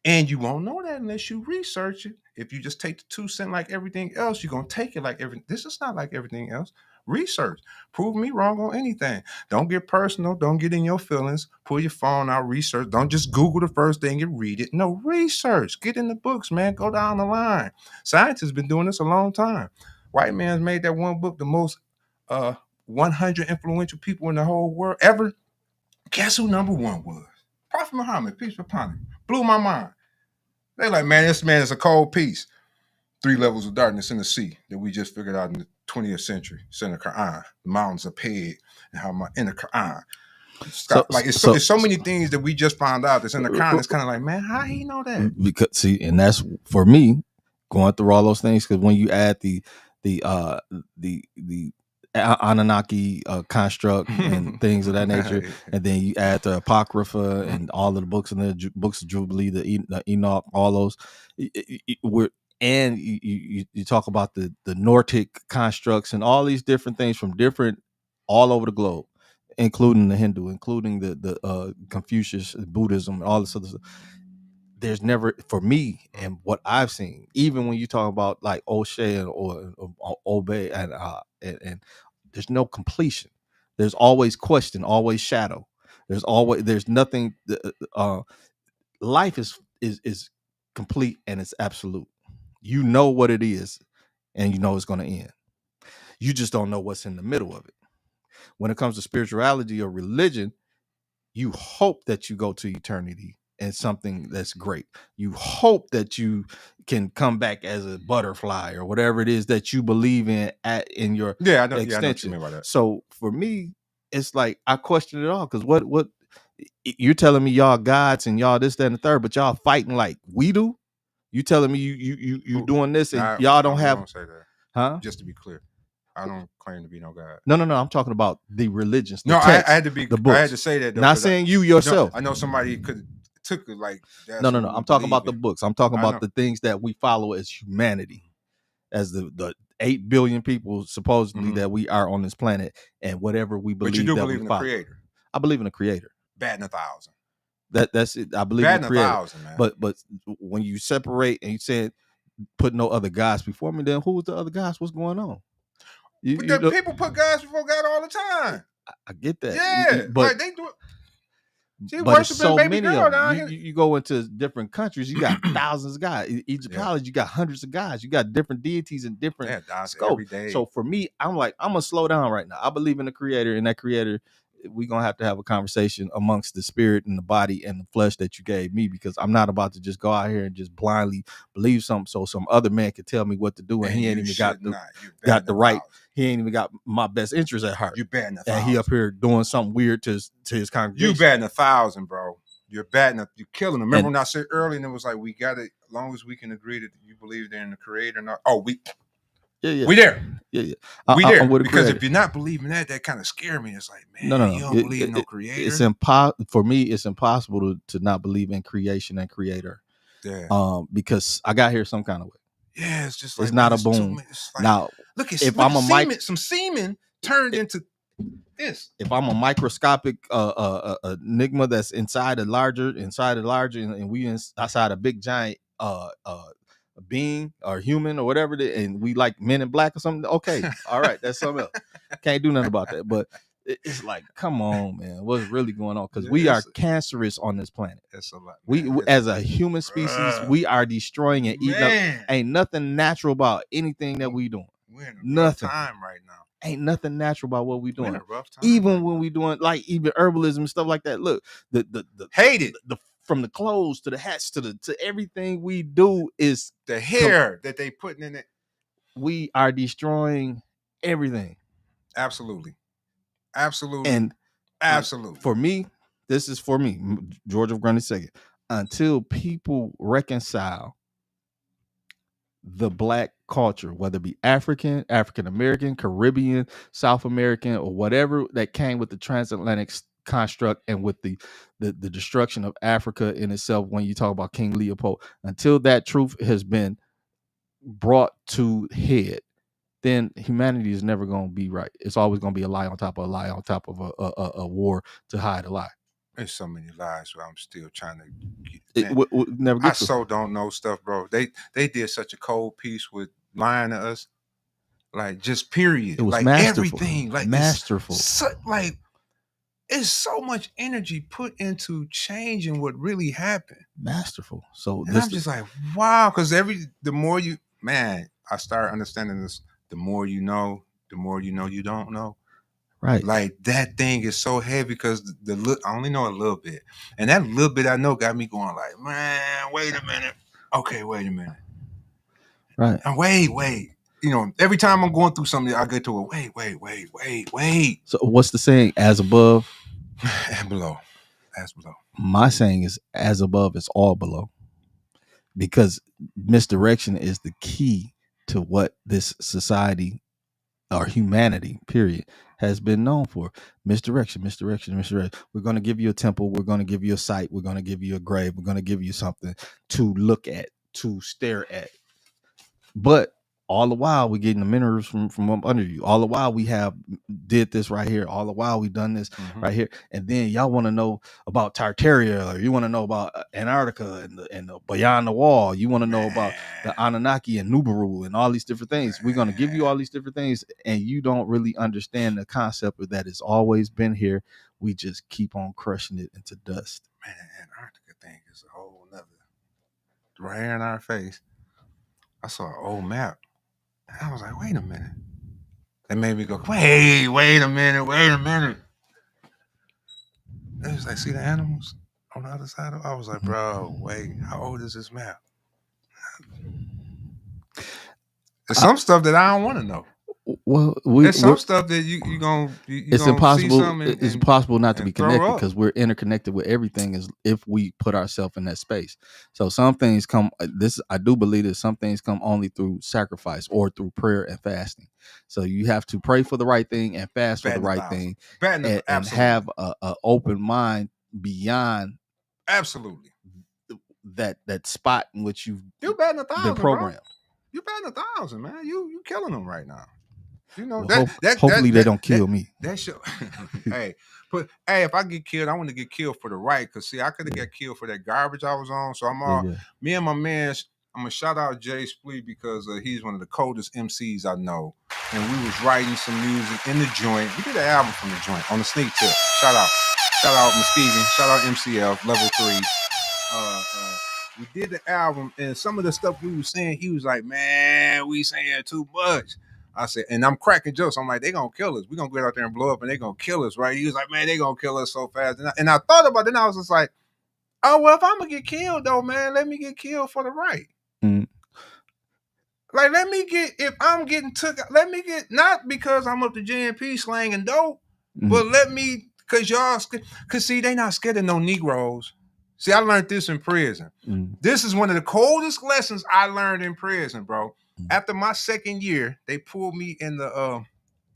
And you won't know that unless you research it. If you just take the 2 cents like everything else, you're going to take it like everything. This is not like everything else. Research. Prove me wrong on anything. Don't get personal. Don't get in your feelings. Pull your phone out, research. Don't just Google the first thing and read it. No, research. Get in the books, man. Go down the line. Science has been doing this a long time. White man's made that one book the most 100 influential people in the whole world ever. Guess who number 1 was? Prophet Muhammad, peace be upon him. Blew my mind. They're like, man, this man is a cold piece. 3 levels of darkness in the sea that we just figured out in the 20th century. It's in the Quran. The mountains are paid and how in the Quran. It's so many things that we just found out that's in the Quran. It's kind of like, man, how he know that? Because and that's for me going through all those things. Because when you add the the Anunnaki construct and things of that nature, and then you add the Apocrypha and all of the books in the books of Jubilee, the Enoch, all those. You talk about the Nordic constructs and all these different things from different all over the globe, including the Hindu, including the Confucius, Buddhism, all this other stuff. There's never, for me and what I've seen, even when you talk about like O'Shea or Obey and there's no completion. There's always question, always shadow. There's nothing. Life is complete and it's absolute. You know what it is, and you know it's going to end. You just don't know what's in the middle of it. When it comes to spirituality or religion, you hope that you go to eternity and something that's great. You hope that you can come back as a butterfly or whatever it is that you believe in in your I know what extension. you mean by that. So for me, it's like I question it all, because what you're telling me, y'all gods and y'all this, that, and the third, but y'all fighting like we do. You telling me you doing this and y'all don't have? Don't say that, huh? Just to be clear, I don't claim to be no god. No. I'm talking about the religions. The no, text, I had to be. The books. I had to say that. Though, not saying you yourself. I know somebody took it like. That's no. I'm talking about the books. I'm talking about the things that we follow as humanity, as the 8 billion people supposedly that we are on this planet, and whatever we believe. But you do that believe we in follow. the creator. I believe in the creator. Batting 1,000. That's it. I believe in the creator. 1,000, man. But when you separate and you said put no other gods before me, then who's the other gods? What's going on? People put gods before God all the time. I get that. Yeah, but like they do it. She but worshiping so baby many girl of down them. here. You go into different countries, you got thousands of gods. Egyptology, you got hundreds of gods. You got different deities and different scopes. So for me, I'm gonna slow down right now. I believe in the creator, and that creator, we're gonna have to have a conversation amongst the spirit and the body and the flesh that you gave me, because I'm not about to just go out here and just blindly believe something so some other man could tell me what to do, and he ain't even got the right. He ain't even got my best interest at heart. You batting 1,000. And he up here doing something weird to his congregation. You batting 1,000, bro. You're you're killing them. Remember when I said earlier, and it was like, we got it, as long as we can agree that you believe in the creator. Not, we there. Yeah. We there. I'm with because if you're not believing that kind of scares me. It's like, man, no. You don't believe in no creator. It's for me, it's impossible to not believe in creation and creator. Yeah. Because I got here some kind of way. Yeah, it's just like, it's not a boom. Like, now, some semen turned into this. If I'm a microscopic enigma that's inside a larger, and we outside a big giant being or human or whatever, and we like Men in Black or something, okay, all right, that's something else. Can't do nothing about that. But it's like, come on, man, what's really going on? Because we are cancerous on this planet. That's a lot. We as a human species, we are destroying and eating up. Ain't nothing natural about anything that we doing. We're in a rough time right now. Ain't nothing natural about what we doing. We're in a rough time. Even when we doing like even herbalism and stuff like that. Look, the hate it. From the clothes to the hats to everything we do is the hair that they putting in it. We are destroying everything. Absolutely. And absolutely. For me, this is for me, George of Grundy II. Until people reconcile the Black culture, whether it be African American, Caribbean, South American, or whatever that came with the transatlantic construct and with the destruction of Africa in itself, when you talk about King Leopold, until that truth has been brought to head, then humanity is never going to be right. It's always going to be a lie on top of a lie on top of a war to hide a lie. There's so many lies where I'm still trying to never get I so don't know stuff, bro. They did such a cold piece with lying to us. Like, just period. It was like masterful. Everything. Like masterful. It's so much energy put into changing what really happened. Masterful. So I'm just like, wow, because the more you, man, I start understanding this, the more you know you don't know. Right. Like, that thing is so heavy because I only know a little bit. And that little bit I know got me going like, man, wait a minute. Okay, wait a minute. Right. And wait. You know, every time I'm going through something, I get to a wait. So what's the saying? As above and below. As below. My saying is as above is all below. Because misdirection is the key to what this society or humanity, period, has been known for. Misdirection. We're going to give you a temple. We're going to give you a site. We're going to give you a grave. We're going to give you something to look at, to stare at. But all the while we're getting the minerals from up under you. All the while we have did this right here. All the while we done this right here. And then y'all want to know about Tartaria, or you want to know about Antarctica and the beyond the wall. You want to know about the Anunnaki and Nubaru and all these different things. We're going to give you all these different things, and you don't really understand the concept of that. It's always been here. We just keep on crushing it into dust. Man, the Antarctica thing is a whole nother, right here in our face. I saw an old map, and I was like, wait a minute. It made me go, wait a minute. It was like, see the animals on the other side of it? I was like, bro, wait, how old is this map? There's some stuff that I don't want to know. Well, there's some stuff that you it's impossible. It's impossible not to be connected, because we're interconnected with everything. Is if we put ourselves in that space. So some things come. I do believe that some things come only through sacrifice or through prayer and fasting. So you have to pray for the right thing and fast for the right thing, and have a open mind beyond absolutely that spot in which you've been programmed. Bro. You batting 1,000, man. You killing them right now. You know, well, hopefully they don't kill me. That show. Hey, if I get killed, I want to get killed for the right. Cause see, I could have got killed for that garbage I was on. So I'm all me and my man. I'm gonna shout out Jay Splee because he's one of the coldest MCs I know, and we was writing some music in the joint. We did an album from the joint on the sneak tip. Shout out Muskegon. Shout out MCL Level 3. We did the album, and some of the stuff we were saying, he was like, man, we saying too much. I said, and I'm cracking jokes. I'm like, they gonna kill us. We gonna get out there and blow up, and they gonna kill us, right? He was like, man, they gonna kill us so fast. And I thought about it, and I was just like, oh, well, if I'm gonna get killed, though, man, let me get killed for the right. Like, if I'm getting took, let me get, not because I'm up to JMP slanging dope, but because see, they not scared of no Negroes. See, I learned this in prison. This is one of the coldest lessons I learned in prison, bro. After my second year, they pulled me in the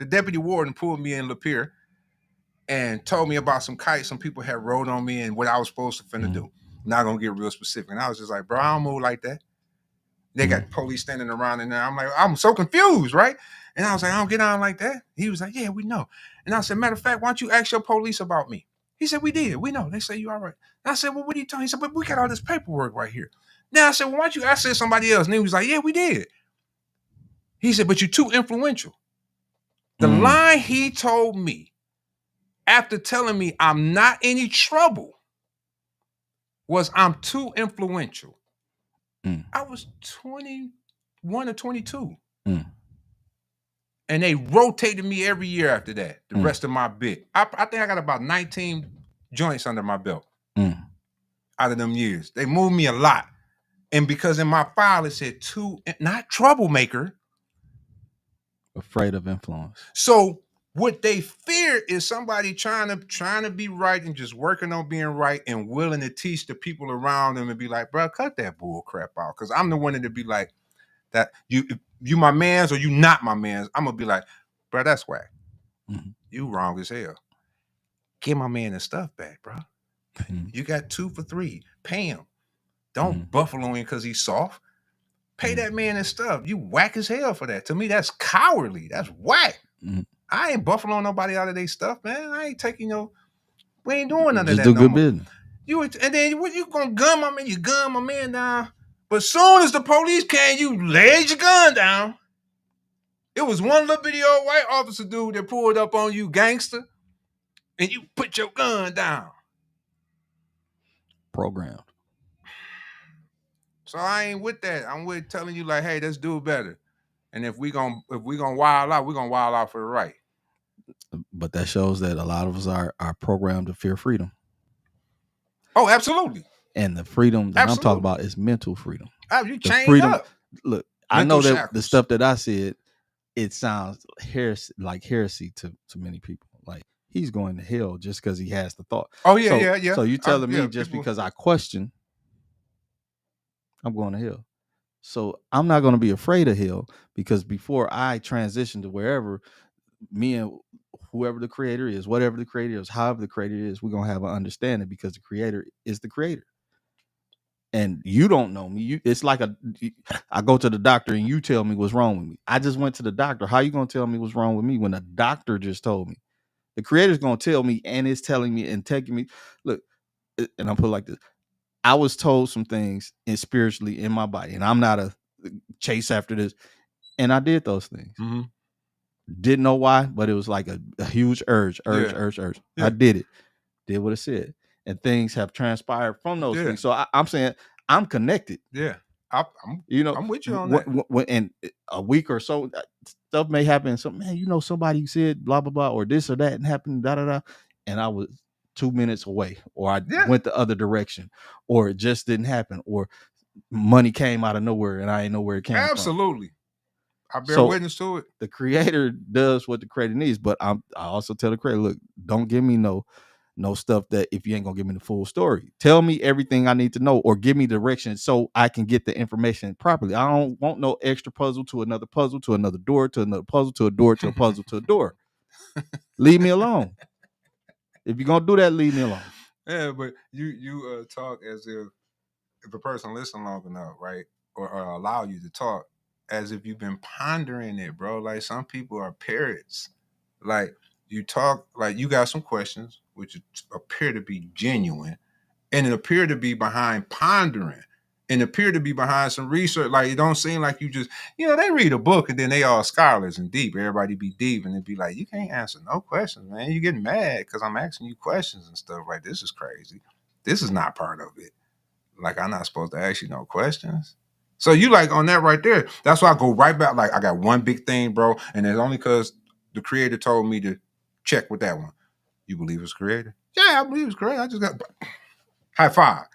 deputy warden pulled me in Lapeer and told me about some kites some people had rode on me and what I was supposed to finna do. Not gonna get real specific. And I was just like, bro, I don't move like that. They got police standing around in there. I'm like, I'm so confused, right? And I was like, I don't get on like that. He was like, yeah, we know. And I said, matter of fact, why don't you ask your police about me? He said, we did. We know. They say you all right. And I said, well, what are you talking? He said, but we got all this paperwork right here. Now I said, well, why don't you ask somebody else? And he was like, yeah, we did. He said, but you're too influential. The line he told me after telling me I'm not any trouble was I'm too influential. I was 21 or 22. And they rotated me every year after that, the rest of my bit. I think I got about 19 joints under my belt out of them years. They moved me a lot. And because in my file it said not troublemaker. Afraid of influence. So what they fear is somebody trying to be right and just working on being right and willing to teach the people around them and be like, bro, cut that bull crap out. Because I'm the one that be like, that you my mans or you not my mans. I'm gonna be like, bro, that's whack. You wrong as hell. Give my man his stuff back, bro. You got 2 for 3. Pay him. Don't buffalo him because he's soft. Pay that man his stuff. You whack as hell for that. To me, that's cowardly. That's whack. I ain't buffaloing nobody out of their stuff, man. I ain't taking we ain't doing none of that. Just do good business. And then what you gonna gun my man? You gun my man down. But soon as the police came, you laid your gun down. It was one little bitty old white officer dude that pulled up on you, gangster, and you put your gun down. Programmed. So I ain't with that. I'm with telling you like, hey, let's do it better. And if we gonna wild out, we're gonna wild out for the right. But that shows that a lot of us are programmed to fear freedom. Oh, absolutely. And the freedom that I'm talking about is mental freedom. You chained up. Look, I know that the stuff that I said, it sounds like heresy to many people. Like he's going to hell just because he has the thought. Oh yeah, yeah. So you telling me just because I question, I'm going to hell? So I'm not going to be afraid of hell, because before I transition to wherever, me and whoever the creator is, whatever the creator is, however the creator is, we're going to have an understanding, because the creator is the creator. And you don't know me. It's like I go to the doctor and you tell me what's wrong with me. I just went to the doctor. How you going to tell me what's wrong with me when the doctor just told me? The creator's going to tell me, and it's telling me and taking me. Look, and I'll put it like this. I was told some things spiritually in my body, and I'm not a chase after this. And I did those things. Mm-hmm. Didn't know why, but it was like a huge urge. Yeah. I did it. Did what it said. And things have transpired from those things. So I'm saying I'm connected. Yeah. I'm with you on that. And a week or so, stuff may happen. So, man, somebody said blah, blah, blah, or this or that and happened, da, da, da. And I was 2 minutes away, or I went the other direction, or it just didn't happen, or money came out of nowhere and I didn't know where it came from. Absolutely. I bear witness to it. The creator does what the creator needs, but I also tell the creator, look, don't give me no stuff that if you ain't gonna give me the full story. Tell me everything I need to know, or give me direction so I can get the information properly. I don't want no extra puzzle to another puzzle to another door to another puzzle to a door to a puzzle to a door. Leave me alone. If you're gonna do that, leave me alone. Yeah, but you talk as if a person listen long enough, right, or allow you to talk as if you've been pondering it, bro. Like, some people are parrots. Like, you talk like you got some questions which appear to be genuine, and it appear to be behind pondering, and appear to be behind some research. Like, it don't seem like you just, they read a book and then they all scholars and deep. Everybody be deep, and it'd be like, you can't answer no questions, man. You getting mad because I'm asking you questions and stuff. Like, this is crazy. This is not part of it. Like, I'm not supposed to ask you no questions. So you like on that right there. That's why I go right back. Like, I got one big thing, bro, and it's only because the creator told me to check with that one. You believe it's creator? Yeah, I believe it's creator. I just got high five.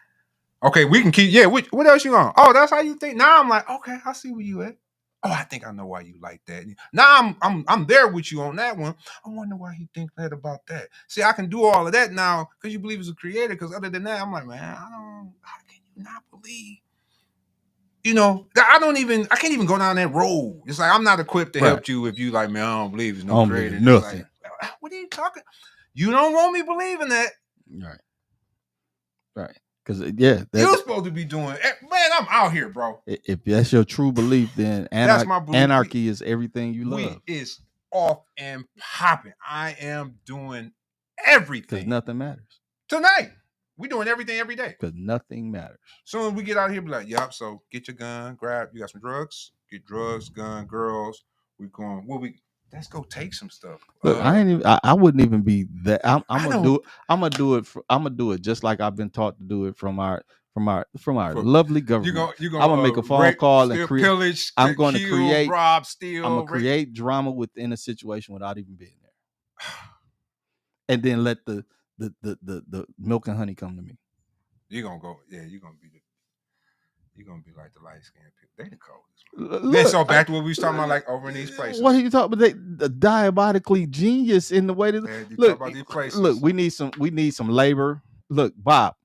Okay, we can keep. Yeah, what else you on? Oh, that's how you think. Now I'm like, okay, I see where you at. Oh, I think I know why you like that. Now I'm there with you on that one. I wonder why you think that about that. See, I can do all of that now because you believe it's a creator. Because other than that, I'm like, man, how can you not believe? I can't even go down that road. It's like, I'm not equipped to help you if you like, man, I don't believe there's no creator. Nothing. Like, what are you talking? You don't want me believing that. Right. Because, you're supposed to be doing it. Man, I'm out here, bro. If that's your true belief, then anarchy is everything you love. It's off and popping. I am doing everything. Because nothing matters. Tonight, we doing everything every day. Because nothing matters. Soon as we get out here, be like, yup, so get your gun, you got some drugs, get drugs, gun, girls. Let's go take some stuff. Look, I wouldn't even be that. I'm gonna do it just like I've been taught to do it from our lovely government. I'm gonna make a phone call and create. Pillage, I'm going to create. Rob, steal. I'm gonna create drama within a situation without even being there, and then let the milk and honey come to me. You're gonna go. Yeah, you're gonna be like the light skinned people. They the coldest. Then so back to what we was talking about, like over in these places. What are you talking about? They diabolically genius in the way that look about these places. Look, we need some labor. Look, Bob,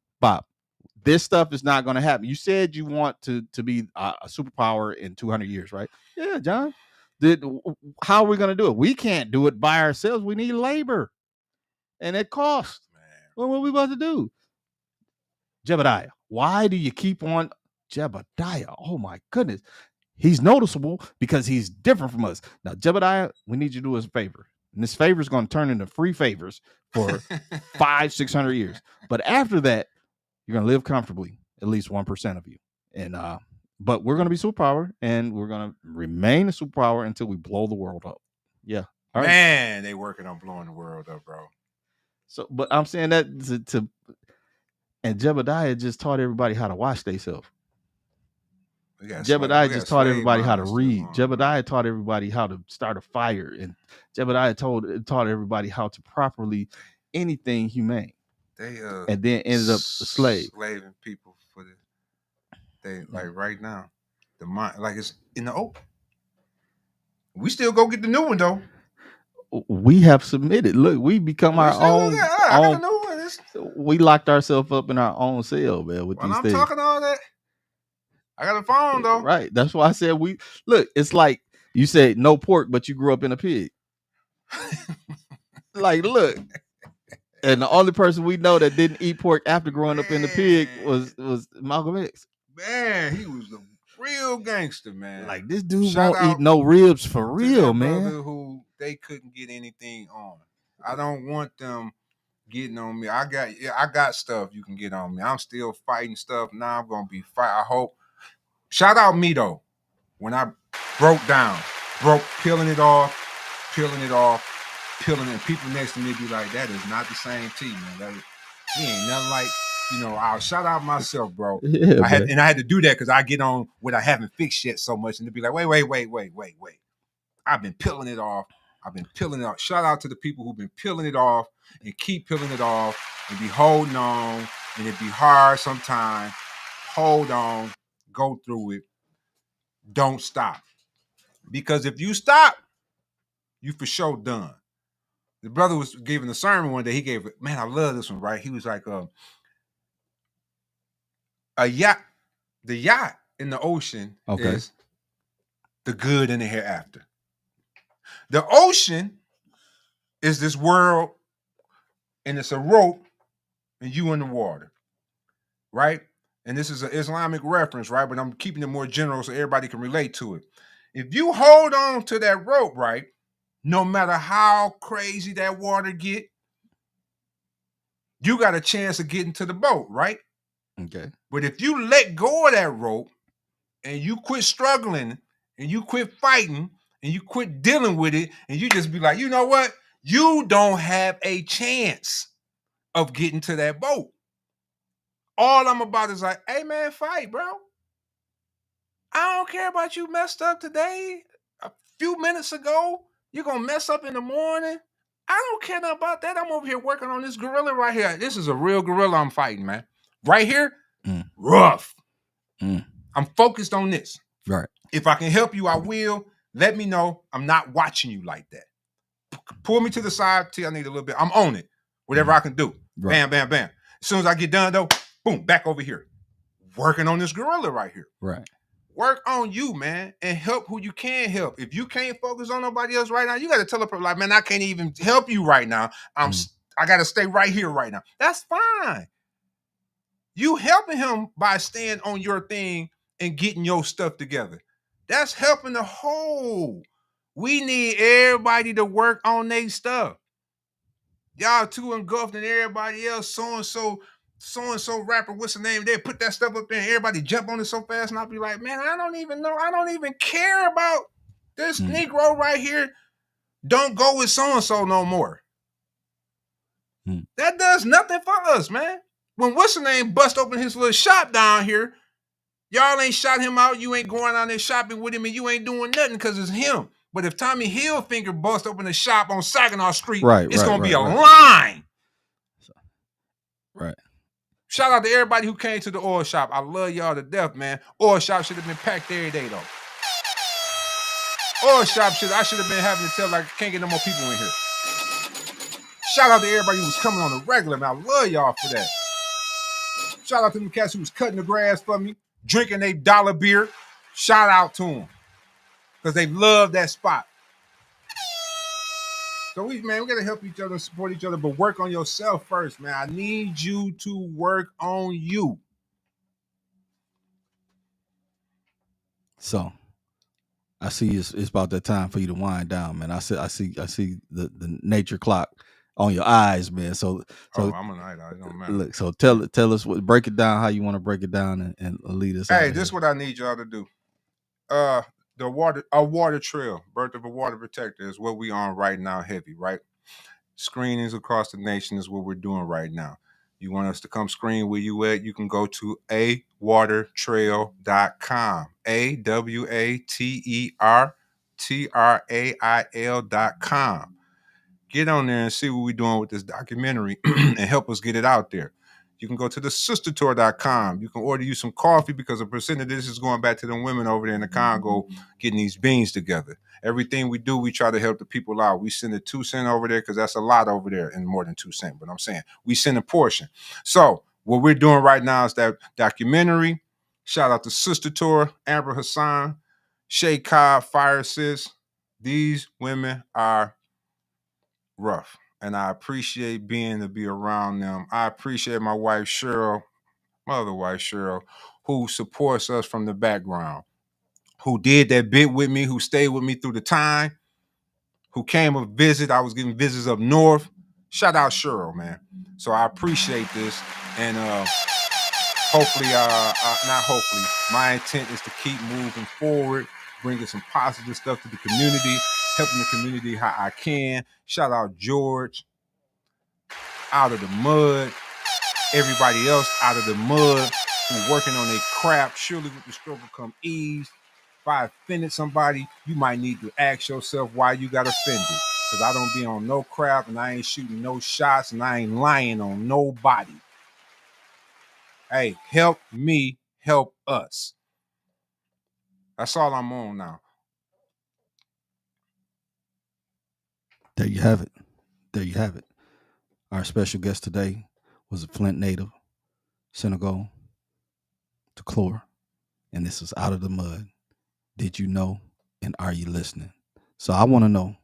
this stuff is not going to happen. You said you want to be a superpower in 200 years, right? Yeah, John. How are we going to do it? We can't do it by ourselves. We need labor, and it costs. What are we about to do? Jebediah, why do you keep on Jebediah? Oh my goodness. He's noticeable because he's different from us. Now, Jebediah, we need you to do us a favor. And this favor is going to turn into free favors for 500-600 years. But after that, you're going to live comfortably, at least 1% of you. And but we're going to be superpower, and we're going to remain a superpower until we blow the world up. Yeah. All right. Man, they working on blowing the world up, bro. So, but I'm saying that and Jebediah just taught everybody how to wash themselves. Jebediah just taught everybody how to read. Jebediah taught everybody how to start a fire, and Jebediah taught everybody how to properly anything humane. They and then ended up a slave, slaving people for like right now, the mind, like it's in the open. We still go get the new one though. We have submitted. Look, we become our own. We locked ourselves up in our own cell, man. With these things. I'm talking all that. I got a phone though. Right. That's why I said look, it's like you said no pork, but you grew up in a pig. Like, look. And the only person we know that didn't eat pork after growing up in the pig was Malcolm X. Man, he was a real gangster, man. Like, this dude Shout won't eat out no ribs for to real, that man. brother who they couldn't get anything on. I don't want them getting on me. I got stuff you can get on me. I'm still fighting stuff. Now I'm gonna be fight. I hope. Shout out me though. When I broke down, peeling it off, peeling it. People next to me be like, that is not the same tea, man. He ain't nothing like, I'll shout out myself, bro. Yeah, I had to do that because I get on what I haven't fixed yet so much, and to be like, wait. I've been peeling it off. Shout out to the people who've been peeling it off and keep peeling it off and be holding on, and it be hard sometimes. Hold on, go through it. Don't stop. Because if you stop, you for sure done. The brother was giving a sermon one day. He gave it, man, I love this one, right? He was like, a yacht, the yacht in the ocean is the good and the hereafter. The ocean is this world, and it's a rope, and you in the water, right? And this is an Islamic reference, right? But I'm keeping it more general so everybody can relate to it. If you hold on to that rope, right, no matter how crazy that water get, you got a chance of getting to the boat, right? Okay. But if you let go of that rope and you quit struggling and you quit fighting and you quit dealing with it and you just be like, you know what? You don't have a chance of getting to that boat. All I'm about is like, hey man, fight, bro. I don't care about you messed up today. A few minutes ago, you're going to mess up in the morning. I don't care nothing about that. I'm over here working on this gorilla right here. This is a real gorilla I'm fighting, man. Right here, rough. I'm focused on this. Right. If I can help you, I will. Let me know. I'm not watching you like that. Pull me to the side till I need a little bit. I'm on it. Whatever I can do. Right. Bam, bam, bam. As soon as I get done, though, boom, back over here. Working on this gorilla right here. Right. Work on you, man, and help who you can help. If you can't focus on nobody else right now, you got to tell a person like, man, I can't even help you right now. I got to stay right here right now. That's fine. You helping him by staying on your thing and getting your stuff together. That's helping the whole. We need everybody to work on their stuff. Y'all too engulfed in everybody else, so-and-so rapper, what's the name? They put that stuff up there and everybody jump on it so fast, and I'll be like, man, I don't even know. I don't even care about this Negro right here. Don't go with so-and-so no more. That does nothing for us, man. When what's the name bust open his little shop down here, y'all ain't shot him out. You ain't going out there shopping with him, and you ain't doing nothing because it's him. But if Tommy Hilfiger bust open a shop on Saginaw Street, it's going to be a line. Right. Shout out to everybody who came to the oil shop. I love y'all to death, man. Oil shop should have been packed every day, though. Oil shop I should have been having to tell, like, can't get no more people in here. Shout out to everybody who was coming on the regular, man. I love y'all for that. Shout out to them cats who was cutting the grass for me, drinking their dollar beer. Shout out to them. Because they love that spot. So we got to help each other, support each other, but work on yourself first, man. I need you to work on you. So I see it's about that time for you to wind down, man. I see the nature clock on your eyes, man. So I'm a night owl. It don't matter. Look, so tell us break it down how you want to break it down and lead us. Hey, this is what I need y'all to do. A water trail, birth of a water protector is what we on right now, heavy, right? Screenings across the nation is what we're doing right now. You want us to come screen where you at, you can go to awatertrail.com. awatertrail.com. Get on there and see what we're doing with this documentary and help us get it out there. You can go to the sistertour.com. You can order you some coffee because a percent of this is going back to them women over there in the Congo getting these beans together. Everything we do, we try to help the people out. We send a 2 cent over there because that's a lot over there and more than 2 cents. But I'm saying we send a portion. So what we're doing right now is that documentary. Shout out to Sister Tor, Amber Hassan, Shay Cobb, Fire Sis. These women are rough, and I appreciate being to be around them. I appreciate my wife Cheryl, my other wife Cheryl, who supports us from the background, who did that bit with me, who stayed with me through the time, who came a visit. I was getting visits up north. Shout out Cheryl, man. So I appreciate this, and hopefully, not hopefully, my intent is to keep moving forward, bringing some positive stuff to the community, helping the community how I can. Shout out George, out of the mud, everybody else out of the mud who working on their crap. Surely with the struggle come ease. If I offended somebody, you might need to ask yourself why you got offended. Because I don't be on no crap, and I ain't shooting no shots, and I ain't lying on nobody. Hey, help me help us. That's all I'm on now. There you have it. There you have it. Our special guest today was a Flint native, Senegal, Tuklor, and this is Out of the Mud. Did you know, and are you listening? So I want to know,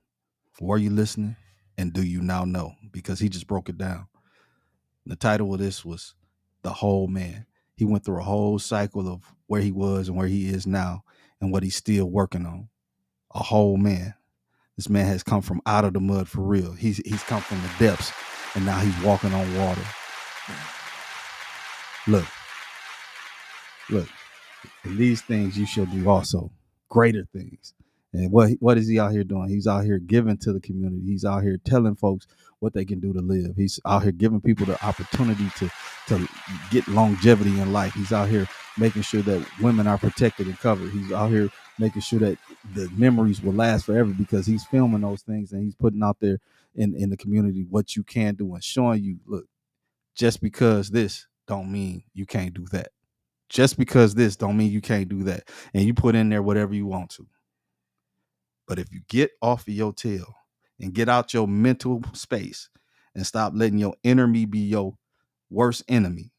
were you listening, and do you now know? Because he just broke it down. The title of this was The Whole Man. He went through a whole cycle of where he was and where he is now and what he's still working on. A whole man. This man has come from out of the mud for real. He's come from the depths, and now he's walking on water. Look, and these things you shall do also, greater things. And what is he out here doing? He's out here giving to the community. He's out here telling folks what they can do to live. He's out here giving people the opportunity to get longevity in life. He's out here making sure that women are protected and covered. He's out here making sure that the memories will last forever, because he's filming those things and he's putting out there in the community what you can do and showing you, look, just because this don't mean you can't do that. Just because this don't mean you can't do that. And you put in there whatever you want to. But if you get off of your tail and get out your mental space and stop letting your enemy be your worst enemy,